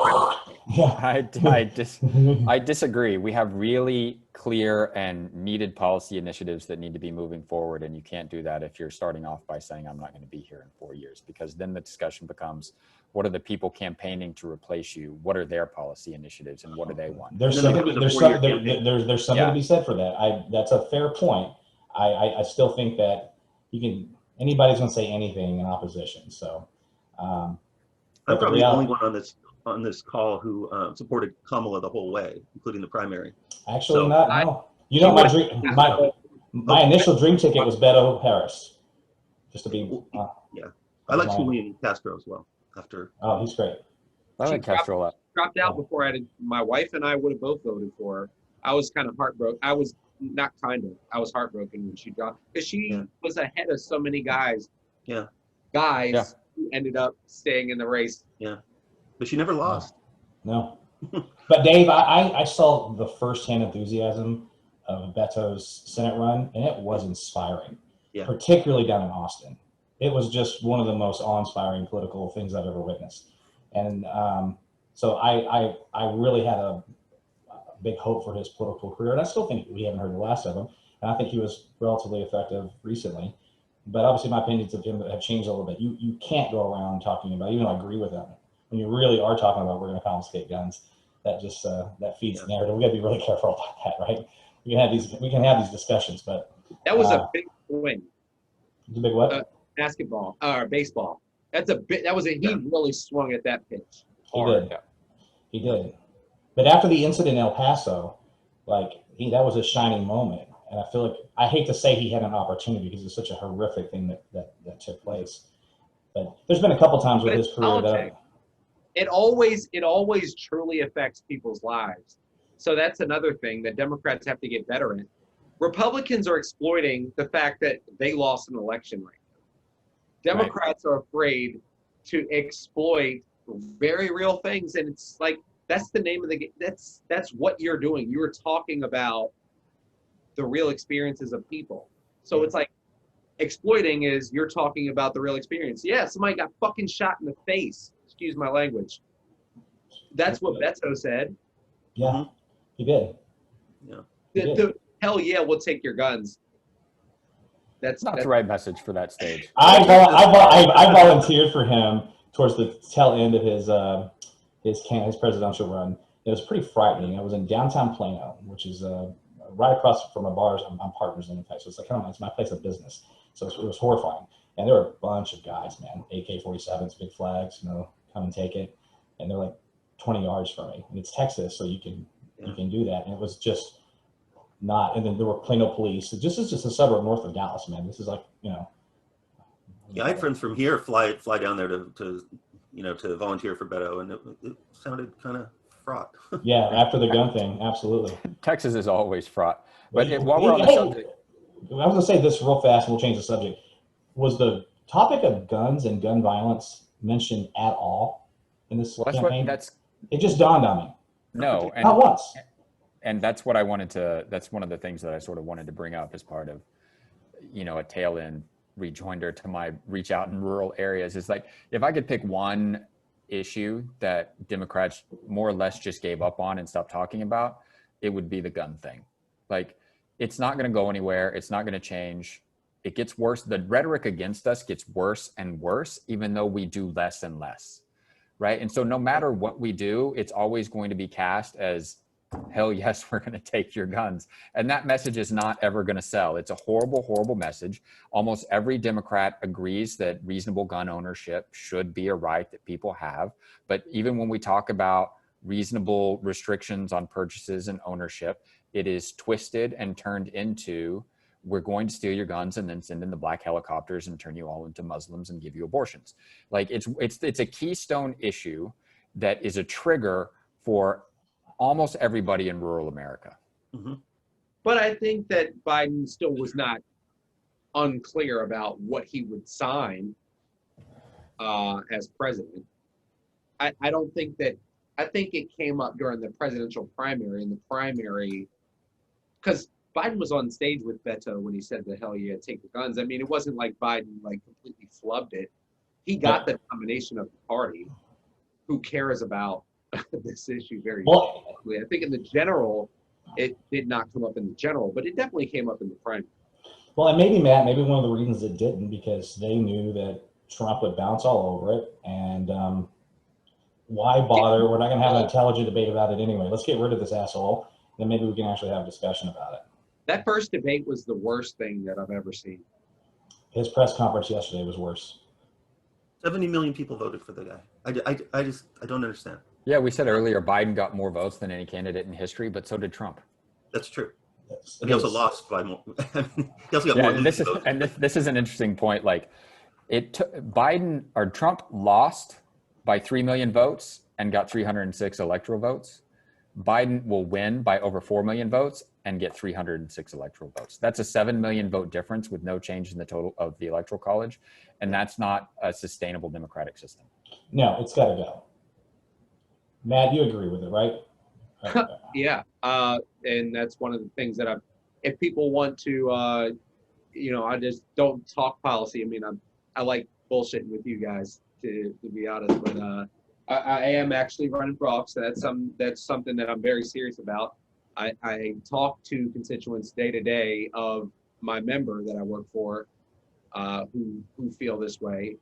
I disagree. We have really clear and needed policy initiatives that need to be moving forward, and you can't do that if you're starting off by saying I'm not going to be here in 4 years, because then the discussion becomes, what are the people campaigning to replace you? What are their policy initiatives, and what do they want? There's something to be said for that. That's a fair point. I still think that anybody's going to say anything in opposition. So I'm probably the only one on this call who supported Kamala the whole way, including the primary. Actually, no. My initial dream ticket was Beto Harris. Just to be. I like Julian Castro as well. Oh, he's great. I like Castro a lot. Dropped out before my wife and I would have both voted for her. I was kind of heartbroken. I was heartbroken when she dropped, because she was ahead of so many guys. Yeah. Guys who ended up staying in the race. Yeah. But she never lost. No. But Dave, I saw the firsthand enthusiasm of Beto's Senate run, and it was inspiring. Yeah. particularly down in Austin. It was just one of the most awe-inspiring political things I've ever witnessed. And so I really had a big hope for his political career. And I still think we haven't heard the last of him. And I think he was relatively effective recently. But obviously my opinions of him have changed a little bit. You can't go around talking about, even though I agree with him, when you really are talking about we're going to confiscate guns, that just that feeds the narrative. We got to be really careful about that, right? We can have these discussions, but That was a big swing. the big what? Basketball or baseball. That's a bit. That was he really swung at that pitch. He hard. did. He did. But after the incident in El Paso, like that was a shining moment. And I feel like I hate to say he had an opportunity because it's such a horrific thing that took place. But there's been a couple times with his career that it always truly affects people's lives. So that's another thing that Democrats have to get better at. Republicans are exploiting the fact that they lost an election right now. Democrats are afraid to exploit very real things, and it's like that's the name of the game. That's what you're doing. You're talking about the real experiences of people. So it's like exploiting is you're talking about the real experience. Yeah, somebody got fucking shot in the face. Excuse my language. That's what Beto said. Yeah, he did. Yeah. Hell yeah, we'll take your guns. That's not the right message for that stage. I volunteered for him towards the tail end of his presidential run. It was pretty frightening. I was in downtown Plano, which is right across from a bar I'm partners in fact. So it's like it's my place of business. So it was horrifying. And there were a bunch of guys, man, AK-47s, big flags, come and take it. And they're like 20 yards from me. And it's Texas, so you can do that. And it was just not. And then there were Plano police. It's just a suburb north of Dallas, man. This is like, Yeah, I had friends from here fly down there to volunteer for Beto, and it sounded kind of fraught. Yeah, after the gun thing, absolutely. Texas is always fraught. But while we're on the subject, I was gonna say this real fast, and we'll change the subject. Was the topic of guns and gun violence mentioned at all in this campaign? It just dawned on me. No, and not once. And that's what I wanted to. That's one of the things that I sort of wanted to bring up as part of, a tail end rejoinder to my reach out in rural areas. Is like if I could pick one issue that Democrats more or less just gave up on and stopped talking about, it would be the gun thing. Like it's not going to go anywhere. It's not going to change. It gets worse. The rhetoric against us gets worse and worse, even though we do less and less. Right. And so no matter what we do, it's always going to be cast as, hell yes, we're going to take your guns. And that message is not ever going to sell. It's a horrible, horrible message. Almost every Democrat agrees that reasonable gun ownership should be a right that people have. But even when we talk about reasonable restrictions on purchases and ownership, it is twisted and turned into, we're going to steal your guns and then send in the black helicopters and turn you all into Muslims and give you abortions. Like it's a keystone issue that is a trigger for almost everybody in rural America. Mm-hmm. But I think that Biden still was not unclear about what he would sign as president. I don't think that, I think it came up during the presidential primary, and the primary, because Biden was on stage with Beto when he said the hell yeah, take the guns. I mean, it wasn't like Biden like completely flubbed it. He got the nomination of the party. Who cares about this issue very quickly? I think in the general, it did not come up in the general, but it definitely came up in the primary. Well, and maybe, Matt, maybe one of the reasons it didn't, because they knew that Trump would bounce all over it. And why bother? We're not going to have an intelligent debate about it anyway. Let's get rid of this asshole. Then maybe we can actually have a discussion about it. That first debate was the worst thing that I've ever seen. His press conference yesterday was worse. 70 million people voted for the guy. I don't understand. Yeah, we said earlier Biden got more votes than any candidate in history, but so did Trump. That's true. And he also lost by more. He also got more. And this is an interesting point. Like, Trump lost by 3 million votes and got 306 electoral votes. Biden will win by over 4 million votes and get 306 electoral votes. That's a 7 million vote difference with no change in the total of the electoral college. And that's not a sustainable democratic system. No, it's got to go. Matt, you agree with it, right? Yeah. And that's one of the things that if people want to, I just don't talk policy. I mean, I like bullshitting with you guys, to be honest, but I am actually running for office. That's something that I'm very serious about. I talk to constituents day to day of my member that I work for, who feel this way.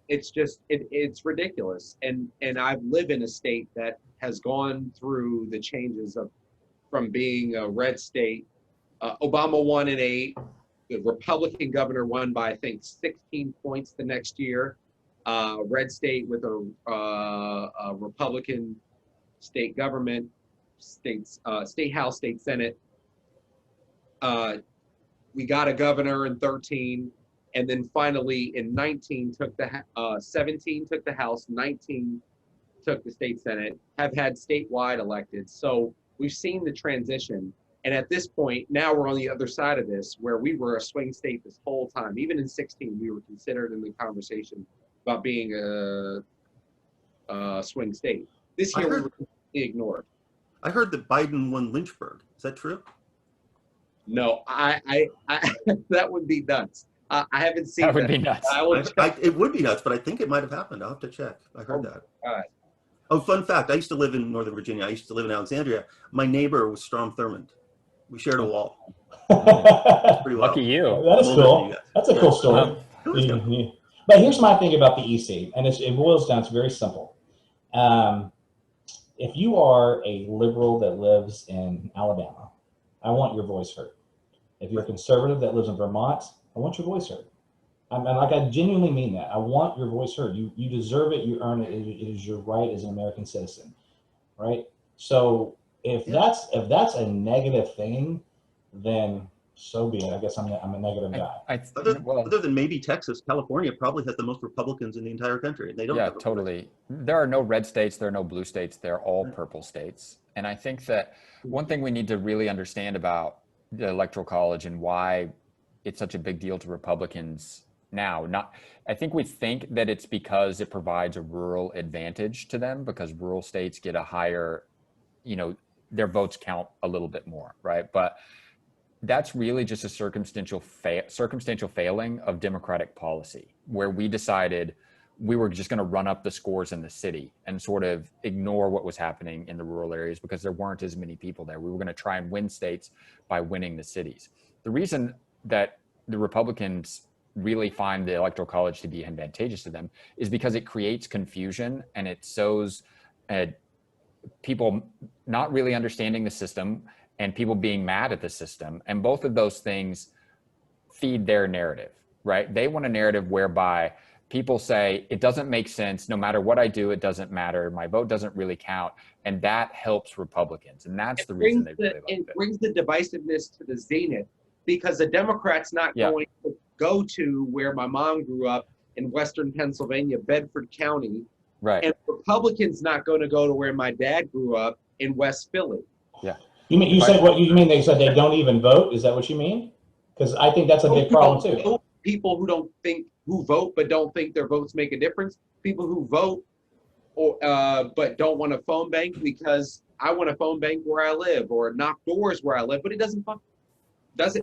It's just it's ridiculous, and I live in a state that has gone through the changes from being a red state. Obama won in 8. The Republican governor won by, I think, 16 points the next year. Red state with a Republican state government, state house, state senate. We got a governor in 13, and then finally in 19 17 took the House, 19 took the state senate. Have had statewide elected, so we've seen the transition. And at this point, now we're on the other side of this, where we were a swing state this whole time. Even in 16, we were considered in the conversation about being a swing state. This year, we were completely ignored. I heard that Biden won Lynchburg. Is that true? No, I that would be nuts. I haven't seen That would be nuts. It would be nuts, but I think it might have happened. I'll have to check. I heard that. All right. Oh, fun fact. I used to live in Northern Virginia. I used to live in Alexandria. My neighbor was Strom Thurmond. We shared a wall. Pretty well. Lucky you. That is cool. That's a cool story. Yeah. But here's my thing about the EC, and it boils down to very simple. If you are a liberal that lives in Alabama, I want your voice heard. If you're a conservative that lives in Vermont, I want your voice heard. I genuinely mean that. I want your voice heard. You deserve it. You earn it. It is your right as an American citizen, right? So if that's a negative thing, then so be it. I guess I'm a negative guy. Other than maybe Texas, California probably has the most Republicans in the entire country. They don't. Yeah, totally. There are no red states. There are no blue states. They're all purple states. And I think that one thing we need to really understand about the Electoral College and why it's such a big deal to Republicans now, I think we think that it's because it provides a rural advantage to them, because rural states get a higher, their votes count a little bit more, right? But that's really just a circumstantial failing of Democratic policy, where we decided we were just going to run up the scores in the city and sort of ignore what was happening in the rural areas because there weren't as many people there. We were going to try and win states by winning the cities. The reason that the Republicans really find the Electoral College to be advantageous to them is because it creates confusion and it sows people not really understanding the system and people being mad at the system. And both of those things feed their narrative, right? They want a narrative whereby people say, it doesn't make sense. No matter what I do, it doesn't matter. My vote doesn't really count. And that helps Republicans. And that's the reason they really love it. It brings the divisiveness to the zenith, because the Democrats not going to go to where my mom grew up in Western Pennsylvania, Bedford County. Right. And Republicans not going to go to where my dad grew up in West Philly. Yeah. You mean they said they don't even vote? Is that what you mean? Because I think that's a big problem too. People who vote but don't think their votes make a difference. People who vote but don't want a phone bank because I want a phone bank where I live or knock doors where I live, but it doesn't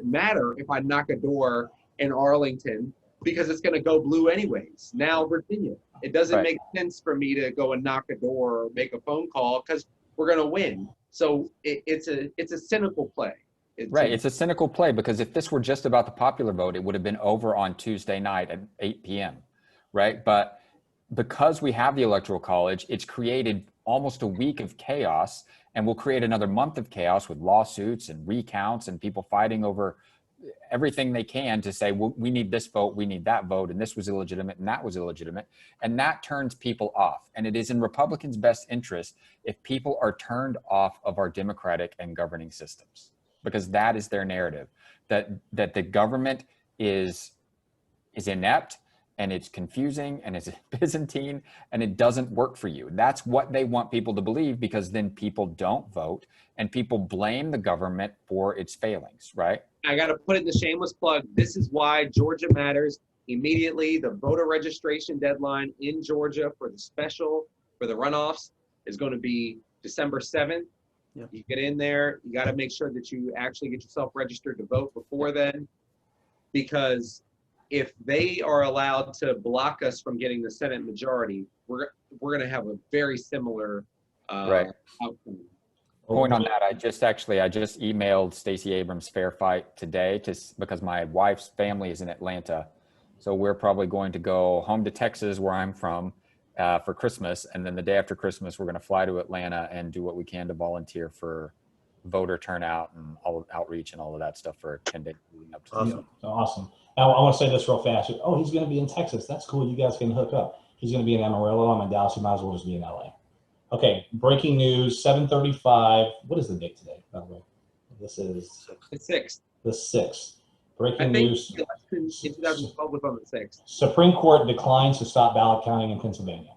matter if I knock a door in Arlington because it's going to go blue anyways. Now Virginia, it doesn't make sense for me to go and knock a door or make a phone call because we're going to win. So it's a cynical play. It's a cynical play because if this were just about the popular vote, it would have been over on Tuesday night at 8 p.m. Right? But because we have the Electoral College, it's created almost a week of chaos, and we'll create another month of chaos with lawsuits and recounts and people fighting over everything they can to say, well, we need this vote, we need that vote, and this was illegitimate and that was illegitimate. And that turns people off. And it is in Republicans' best interest if people are turned off of our democratic and governing systems, because that is their narrative, that the government is inept and it's confusing and it's Byzantine and it doesn't work for you. That's what they want people to believe, because then people don't vote and people blame the government for its failings, right? I got to put in the shameless plug. This is why Georgia matters. Immediately, the voter registration deadline in Georgia for the runoffs is going to be December 7th. Yeah. You get in there, you got to make sure that you actually get yourself registered to vote before then, because if they are allowed to block us from getting the Senate majority, we're going to have a very similar Right. outcome. Point on that, I just emailed Stacey Abrams Fair Fight today because my wife's family is in Atlanta. So we're probably going to go home to Texas, where I'm from, for Christmas. And then the day after Christmas, we're going to fly to Atlanta and do what we can to volunteer for voter turnout and all of outreach and all of that stuff for 10 days leading up to Awesome. Yeah, awesome. Now, I want to say this real fast. Oh, he's going to be in Texas. That's cool. You guys can hook up. He's going to be in Amarillo. I'm in Dallas. You might as well just be in LA. Okay, breaking news, 7:35. What is the date today, by the way? This is The 6th. the 6th. I Breaking think news. the election in 2012 was on the 6th. Supreme Court declines to stop ballot counting in Pennsylvania.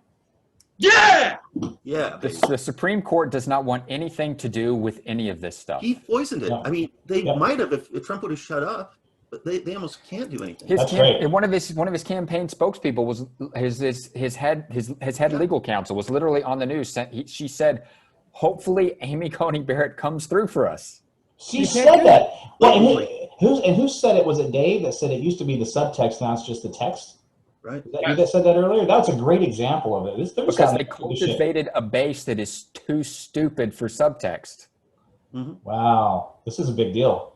Yeah! Yeah. The Supreme Court does not want anything to do with any of this stuff. He poisoned it. Yeah. I mean, they Yeah. might have if Trump would have shut up, but they almost can't do anything. His That's great. one of his campaign spokespeople was his head legal counsel was literally on the news. She said, "Hopefully, Amy Coney Barrett comes through for us." She You said can't do that. Well, Blatantly. who said it? Was it Dave that said it used to be the subtext, now it's just the text? Right. Is that you that said that earlier? That's a great example of it. There's Because gotta they be good shit. cultivated a base that is too stupid for subtext. Wow, this is a big deal.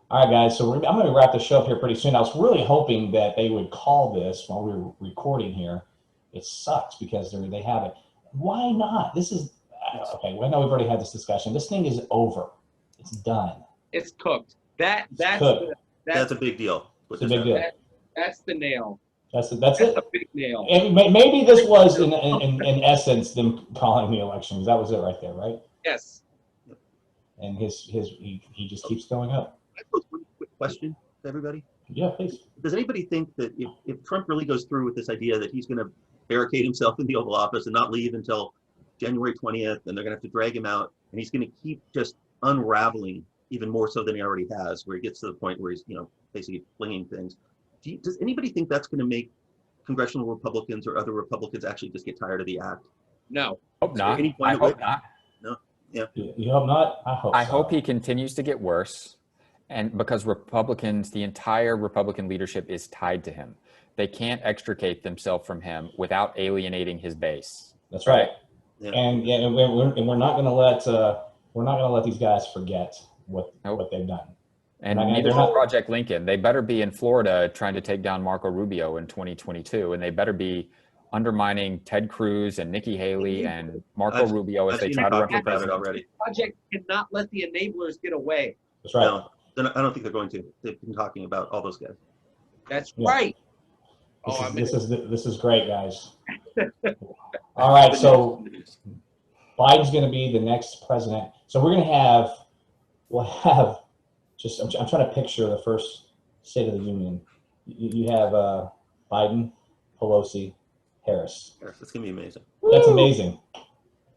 All right, guys. So I'm going to wrap the show up here pretty soon. I was really hoping that they would call this while we were recording here. It sucks because they have it. Why not? This is okay. Well, I know we've already had this discussion. This thing is over. It's done. It's cooked. That's cooked. That's a big deal. It's a big deal. That's the nail. That's it. That's a big nail. And maybe this was in essence them calling the elections. That was it right there, right? Yes. And he just keeps going up. I pose one quick question to everybody. Yeah, please. Does anybody think that if Trump really goes through with this idea that he's going to barricade himself in the Oval Office and not leave until January 20th, and they're going to have to drag him out, and he's going to keep just unraveling even more so than he already has, where he gets to the point where he's, basically flinging things. Does anybody think that's going to make congressional Republicans or other Republicans actually just get tired of the act? No. Hope not. any point I of hope it? not. You hope not? I hope. I so. hope he continues to get worse. And because Republicans, the entire Republican leadership is tied to him. They can't extricate themselves from him without alienating his base. That's right. Yeah. And we're not going to let these guys forget what they've done. And They're neither not- should Project Lincoln. They better be in Florida trying to take down Marco Rubio in 2022. And they better be undermining Ted Cruz and Nikki Haley and Marco Rubio as I've they seen try to run talking for about it president. already. Project cannot let the enablers get away. That's right. No, I don't think they're going to. They've been talking about all those guys. That's Yeah. right. This is great, guys. All right, so Biden's going to be the next president. So we'll have just, I'm trying to picture the first State of the Union. You have Biden, Pelosi, Harris. It's going to be amazing. That's amazing.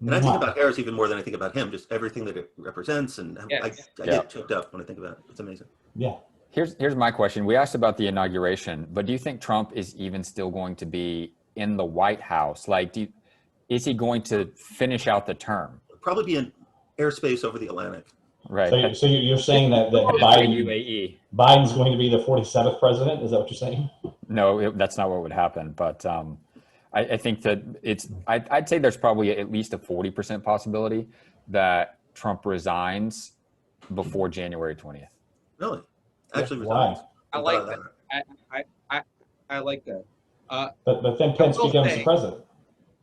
And I think about Harris even more than I think about him, just everything that it represents. And Yes. I get choked up when I think about it. It's amazing. Yeah. Here's my question. We asked about the inauguration, but do you think Trump is even still going to be in the White House? Like, is he going to finish out the term? Probably be in airspace over the Atlantic. Right. So you're saying that UAE. Biden's going to be the 47th president? Is that what you're saying? No, that's not what would happen. But I think that I'd say there's probably at least a 40% possibility that Trump resigns before January 20th. Really? Actually, Why? resigns. I like that. I like that. But then Pence will becomes say- the president.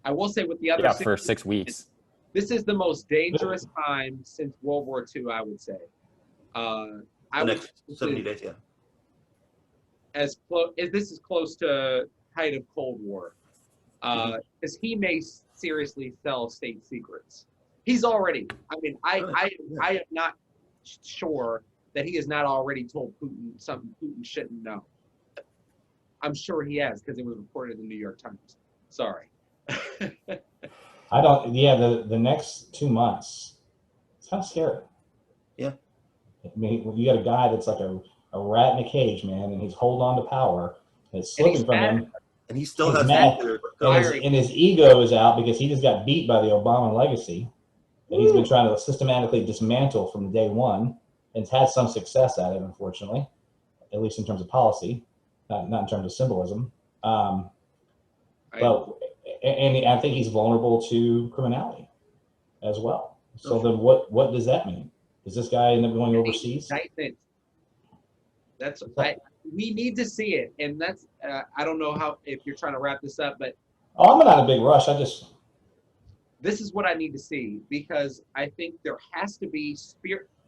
I will say with the other Yeah, six, for 6 weeks. this is the most dangerous time since World War II, I would say. I The would next say 70 days, yeah. as close as this is close to height of Cold War, because he may seriously sell state secrets. He's already. I mean, I am not sure that he has not already told Putin something Putin shouldn't know. I'm sure he has because it was reported in the New York Times. Sorry. I don't. Yeah, the next 2 months, it's kind of scary. Yeah. I mean, you got a guy that's like a rat in a cage, man, and he's holding on to power. And it's slipping he's from mad. him. And he still He's has mad. nuclear. And his ego is out because he just got beat by the Obama legacy. that he's been trying to systematically dismantle from day one, and has had some success at it, unfortunately, at least in terms of policy, not in terms of symbolism. But and I think he's vulnerable to criminality as well. So then, what does that mean? Does this guy end up going overseas? Indictment. We need to see it, and that's I don't know how if you're trying to wrap this up, but I'm not in a big rush. this is what I need to see, because I think there has to be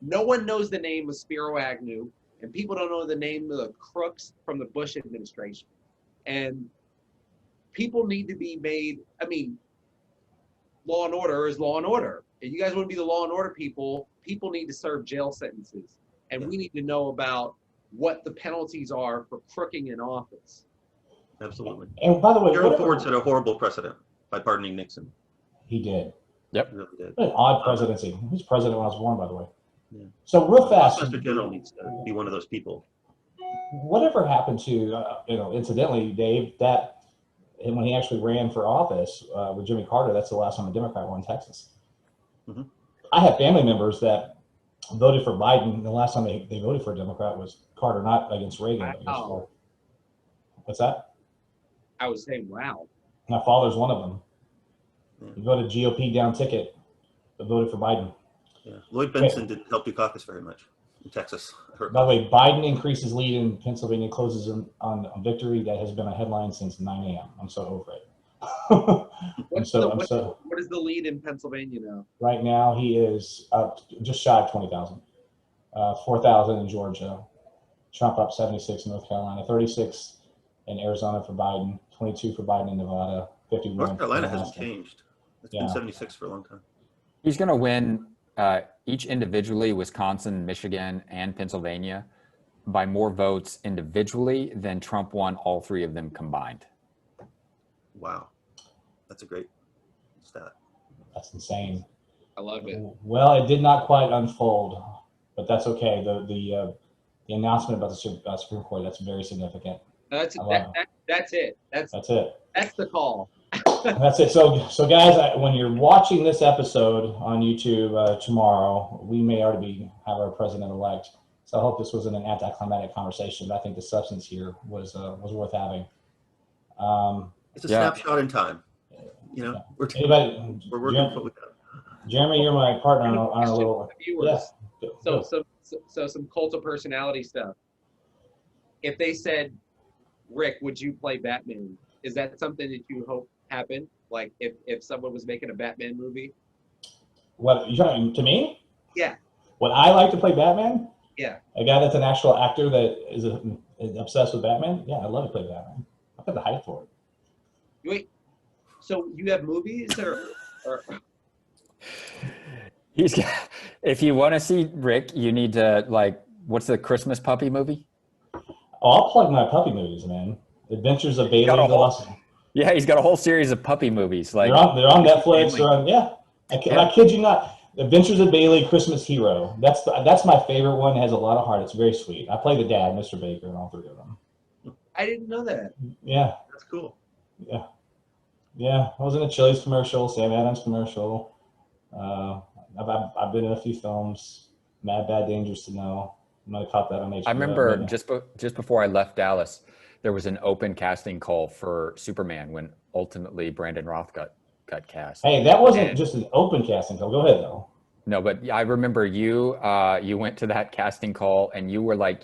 no one knows the name of Spiro Agnew, and people don't know the name of the crooks from the Bush administration. And people need to be made, I mean, law and order is law and order. If you guys want to be the law and order people need to serve jail sentences. And we need to know about what the penalties are for crooking in office. Absolutely. And by the way, Gerald Ford set a horrible precedent by pardoning Nixon. He did. Yep. He really did. What an odd presidency. He was president when I was born, by the way. Yeah. So real fast, Mr. General needs to be one of those people. whatever happened to, incidentally, Dave, that when he actually ran for office with Jimmy Carter, that's the last time a Democrat won Texas. Mm-hmm. I have family members that voted for Biden. The last time they voted for a Democrat was Carter, not against Reagan. But against Carter. What's that? I was saying, wow. My father's one of them. He voted GOP down ticket, but voted for Biden. Yeah. Lloyd Benson didn't help Dukakis very much in Texas. By the way, Biden increases lead in Pennsylvania, closes on a victory that has been a headline since 9 a.m. I'm so over it. What is the lead in Pennsylvania now? Right now, he is up just shy of 20,000, 4,000 in Georgia, Trump up 76 in North Carolina, 36 in Arizona for Biden, 22 for Biden in Nevada, 51. North Carolina for hasn't changed. It's been 76 for a long time. He's going to win each individually, Wisconsin, Michigan, and Pennsylvania, by more votes individually than Trump won all three of them combined. Wow. That's a great stat. That's insane. I love it. Well, it did not quite unfold, but that's okay. The announcement about the Supreme Court, that's very significant. That's it. That's it. That's the call. That's it. So guys, when you're watching this episode on YouTube tomorrow, we may already have our president-elect. So I hope this wasn't an anticlimactic conversation, but I think the substance here was worth having. It's a snapshot in time. We're working with what we got. Jeremy, you're my partner on a little. Viewers. Yeah. So some cult of personality stuff. If they said, Rick, would you play Batman? Is that something that you hope happened? Like if someone was making a Batman movie? What you talking to me? Yeah. Would I like to play Batman? Yeah. A guy that's an actual actor that is obsessed with Batman? Yeah, I'd love to play Batman. I've got the hype for it. Wait, so you have movies or... If you want to see Rick, you need to what's the Christmas puppy movie? Oh, I'll plug my puppy movies, man. Adventures of Bailey the Lost. Yeah, he's got a whole series of puppy movies. Like they're on Netflix. I kid you not. Adventures of Bailey, Christmas Hero. That's my favorite one. It has a lot of heart. It's very sweet. I play the dad, Mr. Baker, in all three of them. I didn't know that. Yeah. That's cool. Yeah. Yeah. I was in a Chili's commercial, Sam Adams commercial. I've been in a few films. Mad, Bad, Dangerous to Know. I might have caught that on HBO. I remember just before I left Dallas, there was an open casting call for Superman when ultimately Brandon Roth got cast. Hey, that wasn't just an open casting call. Go ahead, though. No, but I remember you went to that casting call and you were like,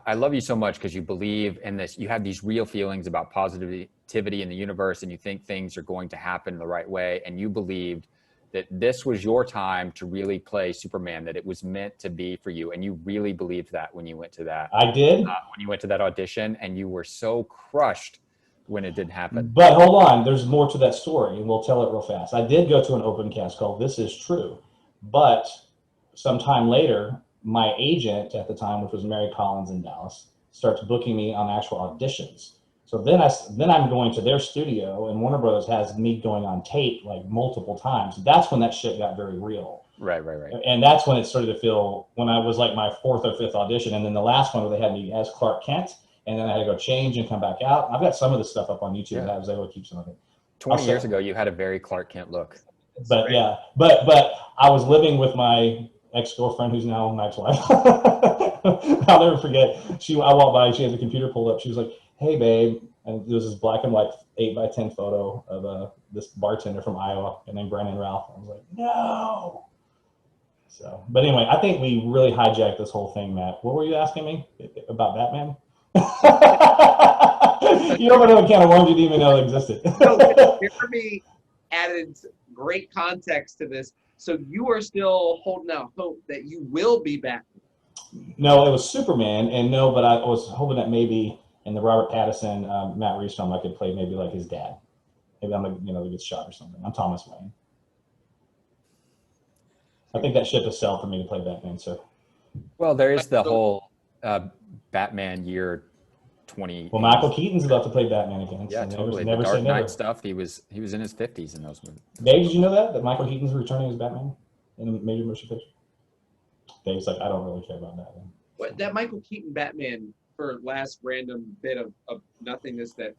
I love you so much because you believe in this. You have these real feelings about positivity in the universe and you think things are going to happen the right way. And you believed that this was your time to really play Superman, that it was meant to be for you. And you really believed that when you went to that. I did. When you went to that audition and you were so crushed when it didn't happen. But hold on, there's more to that story, and we'll tell it real fast. I did go to an open cast call. This is true. But sometime later, my agent at the time, which was Mary Collins in Dallas, starts booking me on actual auditions. So then I'm going to their studio, and Warner Brothers has me going on tape like multiple times. That's when that shit got very real. Right. And that's when it started to feel, when I was like my fourth or fifth audition, and then the last one where they had me as Clark Kent, and then I had to go change and come back out. I've got some of the stuff up on YouTube. I was able to keep some of it. 20 years ago, you had a very Clark Kent look. but right? yeah, but I was living with my ex-girlfriend, who's now my ex-wife. I'll never forget. I walked by, she had the computer pulled up. She was like, "Hey, babe," and there was this black and white 8x10 photo of this bartender from Iowa named Brandon Ralph. I was like, "No." So, but anyway, I think we really hijacked this whole thing, Matt. What were you asking me about Batman? You opened up a can of worms you didn't even know existed. No, Jeremy added great context to this. So you are still holding out hope that you will be back. No, it was Superman, and no, but I was hoping that maybe in the Robert Pattinson, Matt Reeves film, I could play maybe like his dad. Maybe I'm that gets shot or something. I'm Thomas Wayne. I think that ship has sailed for me to play Batman. So, Well, there is the whole Batman year 20. well, Michael Keaton's about to play Batman again. Yeah, so totally. Never The say Dark never. Knight stuff. He was in his 50s in those movies. Dave, did you know that Michael Keaton's returning as Batman in a major motion picture? Dave's like, I don't really care about Batman. What that Michael Keaton Batman, for last random bit of nothingness that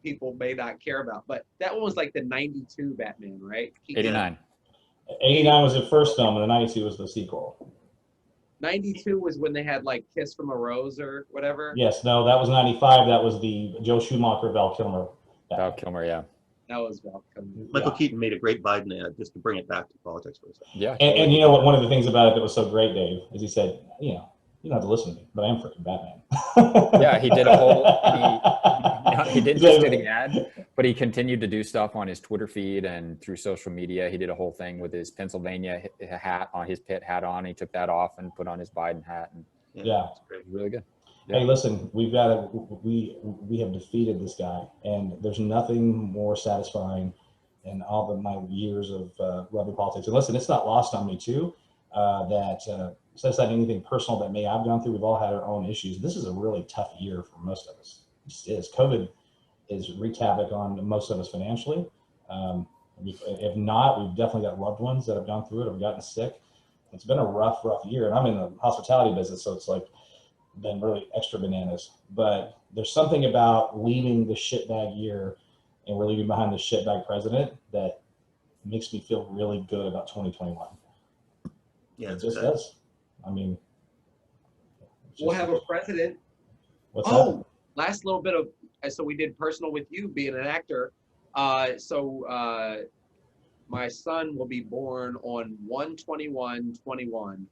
people may not care about, but that one was like the 92 Batman, right? Keaton. 89. 89 was the first film, and the 92 was the sequel. 92 was when they had like Kiss from a Rose or whatever. Yes, no, that was 95. That was the Joe Schumacher, Val Kilmer. Val Kilmer, yeah. That was Val Kilmer. Michael Yeah. Keaton made a great Biden ad, just to bring it back to politics for a second. Yeah. And you know what? One of the things about it that was so great, Dave, is he said, you don't have to listen to me, but I am freaking Batman. Yeah, he did a whole. He didn't just do the ad, but he continued to do stuff on his Twitter feed and through social media. He did a whole thing with his Pennsylvania hat on, his Pitt hat on. He took that off and put on his Biden hat. And Yeah. It's great. it was really good. Hey, listen, we have defeated this guy, and there's nothing more satisfying in all of my years of loving politics. And listen, it's not lost on me too that set aside anything personal that may I've gone through. We've all had our own issues. This is a really tough year for most of us. It just is. COVID has wreaked havoc on most of us financially. If not, we've definitely got loved ones that have gone through it or gotten sick. It's been a rough year, and I'm in the hospitality business, so it's like been really extra bananas. But there's something about leaving the shitbag year and we're leaving behind the shitbag president that makes me feel really good about 2021. Yeah, It it's just exciting. does. I mean, We'll have a president. what's Oh, last little bit of so we did personal with you being an actor. My son will be born on 1/21/21.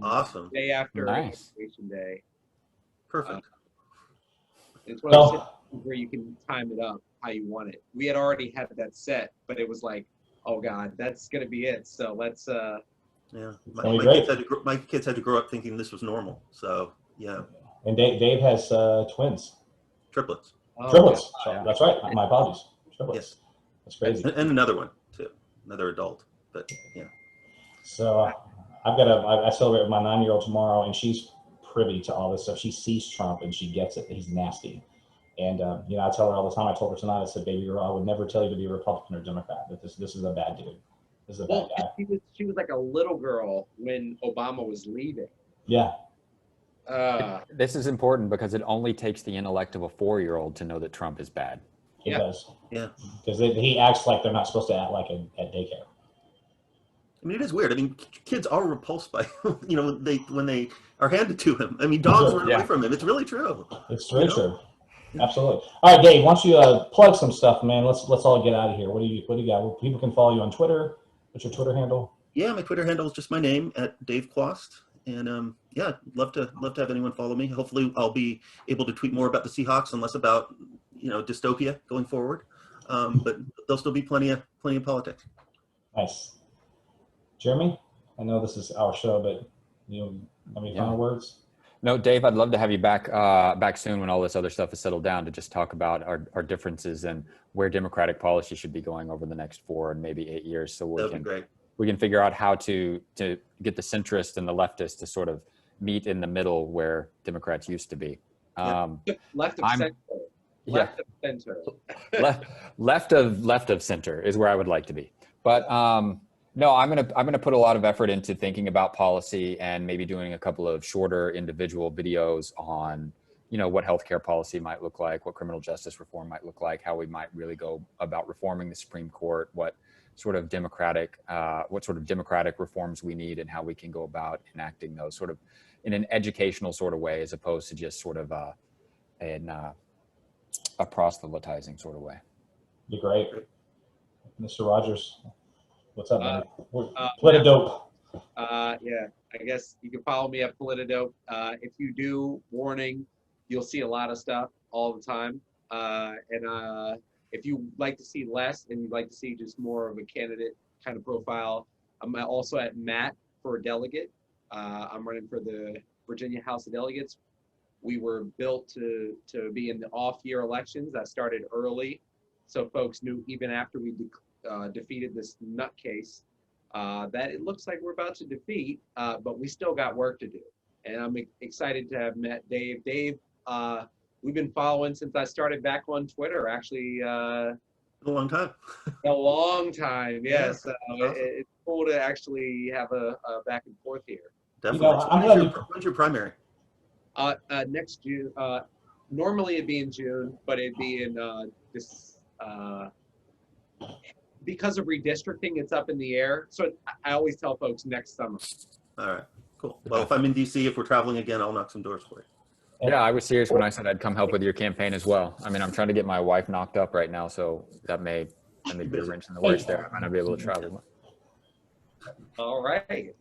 Awesome. Day after Nice. Education Day. Perfect. It's one of those Well, situations where you can time it up how you want it. We had already had that set, but it was like, oh God, that's gonna be it. So let's Yeah. That'd be My great. kids had to grow up thinking this was normal. So yeah, and Dave has twins, triplets. oh, triplets. Oh, yeah. That's right. My apologies. Triplets. Yes. That's crazy. And another one too, another adult. But yeah, So I celebrate with my 9-year-old tomorrow, and she's privy to all this stuff. She sees Trump and she gets it. He's nasty. And, I tell her all the time, I told her tonight, I said, baby girl, I would never tell you to be a Republican or Democrat, but this is a bad dude. This is a bad Well, guy. she was like a little girl when Obama was leaving. Yeah. This is important because it only takes the intellect of a 4-year-old to know that Trump is bad. He Yeah. does. Yeah. Because he acts like they're not supposed to act like at daycare. I mean, it is weird. I mean, kids are repulsed by when they are handed to him. I mean, dogs run Yeah. away from him. It's really true. It's very You know? true. Absolutely. All right, Dave, why don't you plug some stuff, man? Let's all get out of here. What do you got? Well, people can follow you on Twitter. What's your Twitter handle? Yeah, my Twitter handle is just my name @Dave Quast, and yeah, love to have anyone follow me. Hopefully, I'll be able to tweet more about the Seahawks and less about dystopia going forward. But there'll still be plenty of politics. Nice. Jeremy, I know this is our show, but have any final words? No, Dave, I'd love to have you back soon when all this other stuff is settled down to just talk about our differences and where Democratic policy should be going over the next 4 and maybe 8 years. So That'd be great. we can figure out how to get the centrists and the leftists to sort of meet in the middle where Democrats used to be. Left of center. Yeah. Left of center. left of center is where I would like to be. But no, I'm gonna put a lot of effort into thinking about policy and maybe doing a couple of shorter individual videos on what healthcare policy might look like, what criminal justice reform might look like, how we might really go about reforming the Supreme Court, what sort of democratic reforms we need, and how we can go about enacting those sort of in an educational sort of way, as opposed to just sort of a proselytizing sort of way. You're great. Mr. Rogers, what's up, man? Uh, Politidope. Yeah, I guess you can follow me at Politidope. If you do, warning, you'll see a lot of stuff all the time. And if you like to see less and you'd like to see just more of a candidate kind of profile, I'm also at Matt for delegate. I'm running for the Virginia House of Delegates. We were built to be in the off-year elections. I started early, so folks knew even after we defeated this nutcase that it looks like we're about to defeat, but we still got work to do. And I'm excited to have met Dave. Dave, we've been following since I started back on Twitter, actually. A long time. A long time, yes. Yeah, awesome. It's cool to actually have a back and forth here. Definitely. You know, So I'm when's your primary? Next June. Normally it'd be in June, but it'd be in this. Because of redistricting, it's up in the air. So I always tell folks next summer. All right, cool. Well, if I'm in DC, if we're traveling again, I'll knock some doors for you. Yeah, I was serious when I said I'd come help with your campaign as well. I mean, I'm trying to get my wife knocked up right now, so that may be a wrench in the works there. I might not be able to travel. All right.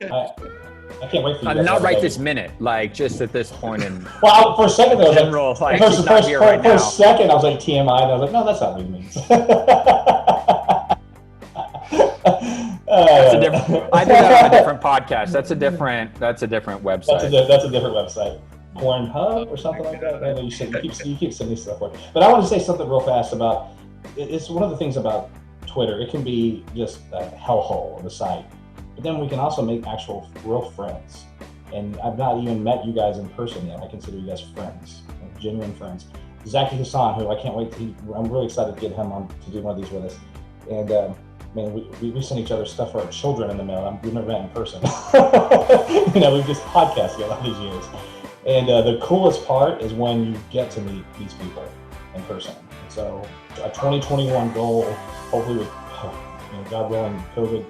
I can't wait for you guys. Not right this minute, like just at this point in Well, for a second there, I was like, general, like for she's not here right for a now. second, I was like TMI, and I was like, no, that's not what he means. That's a different. I did that on a different podcast. That's a different website. That's a different website. Pornhub or something like that. I know you keep sending stuff for it. But I want to say something real fast about. It's one of the things about Twitter. It can be just a hellhole of a site, but then we can also make actual real friends. And I've not even met you guys in person yet. I consider you guys friends, genuine friends. Zaki Hassan, who I can't wait to. I'm really excited to get him on to do one of these with us. And man, we send each other stuff for our children in the mail. We've never met in person. We've just podcasted together all these years. And the coolest part is when you get to meet these people in person. So a 2021 goal, hopefully with, God willing, COVID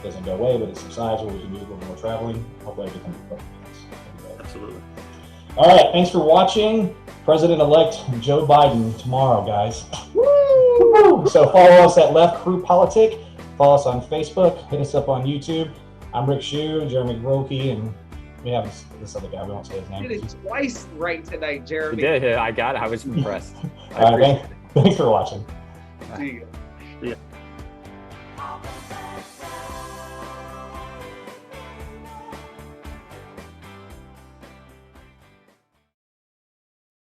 doesn't go away, but it subsides where we can do a little more traveling. Hopefully I can do both. Absolutely. All right, thanks for watching. President-elect Joe Biden tomorrow, guys. Woo! So follow us at Left Crew Politic. Follow us on Facebook. Hit us up on YouTube. I'm Rick Shue, Jeremy Grokey, and we have this other guy. We won't say his name. You did it twice right tonight, You Jeremy. did. I got it. I was impressed. All right, thanks for watching. See you.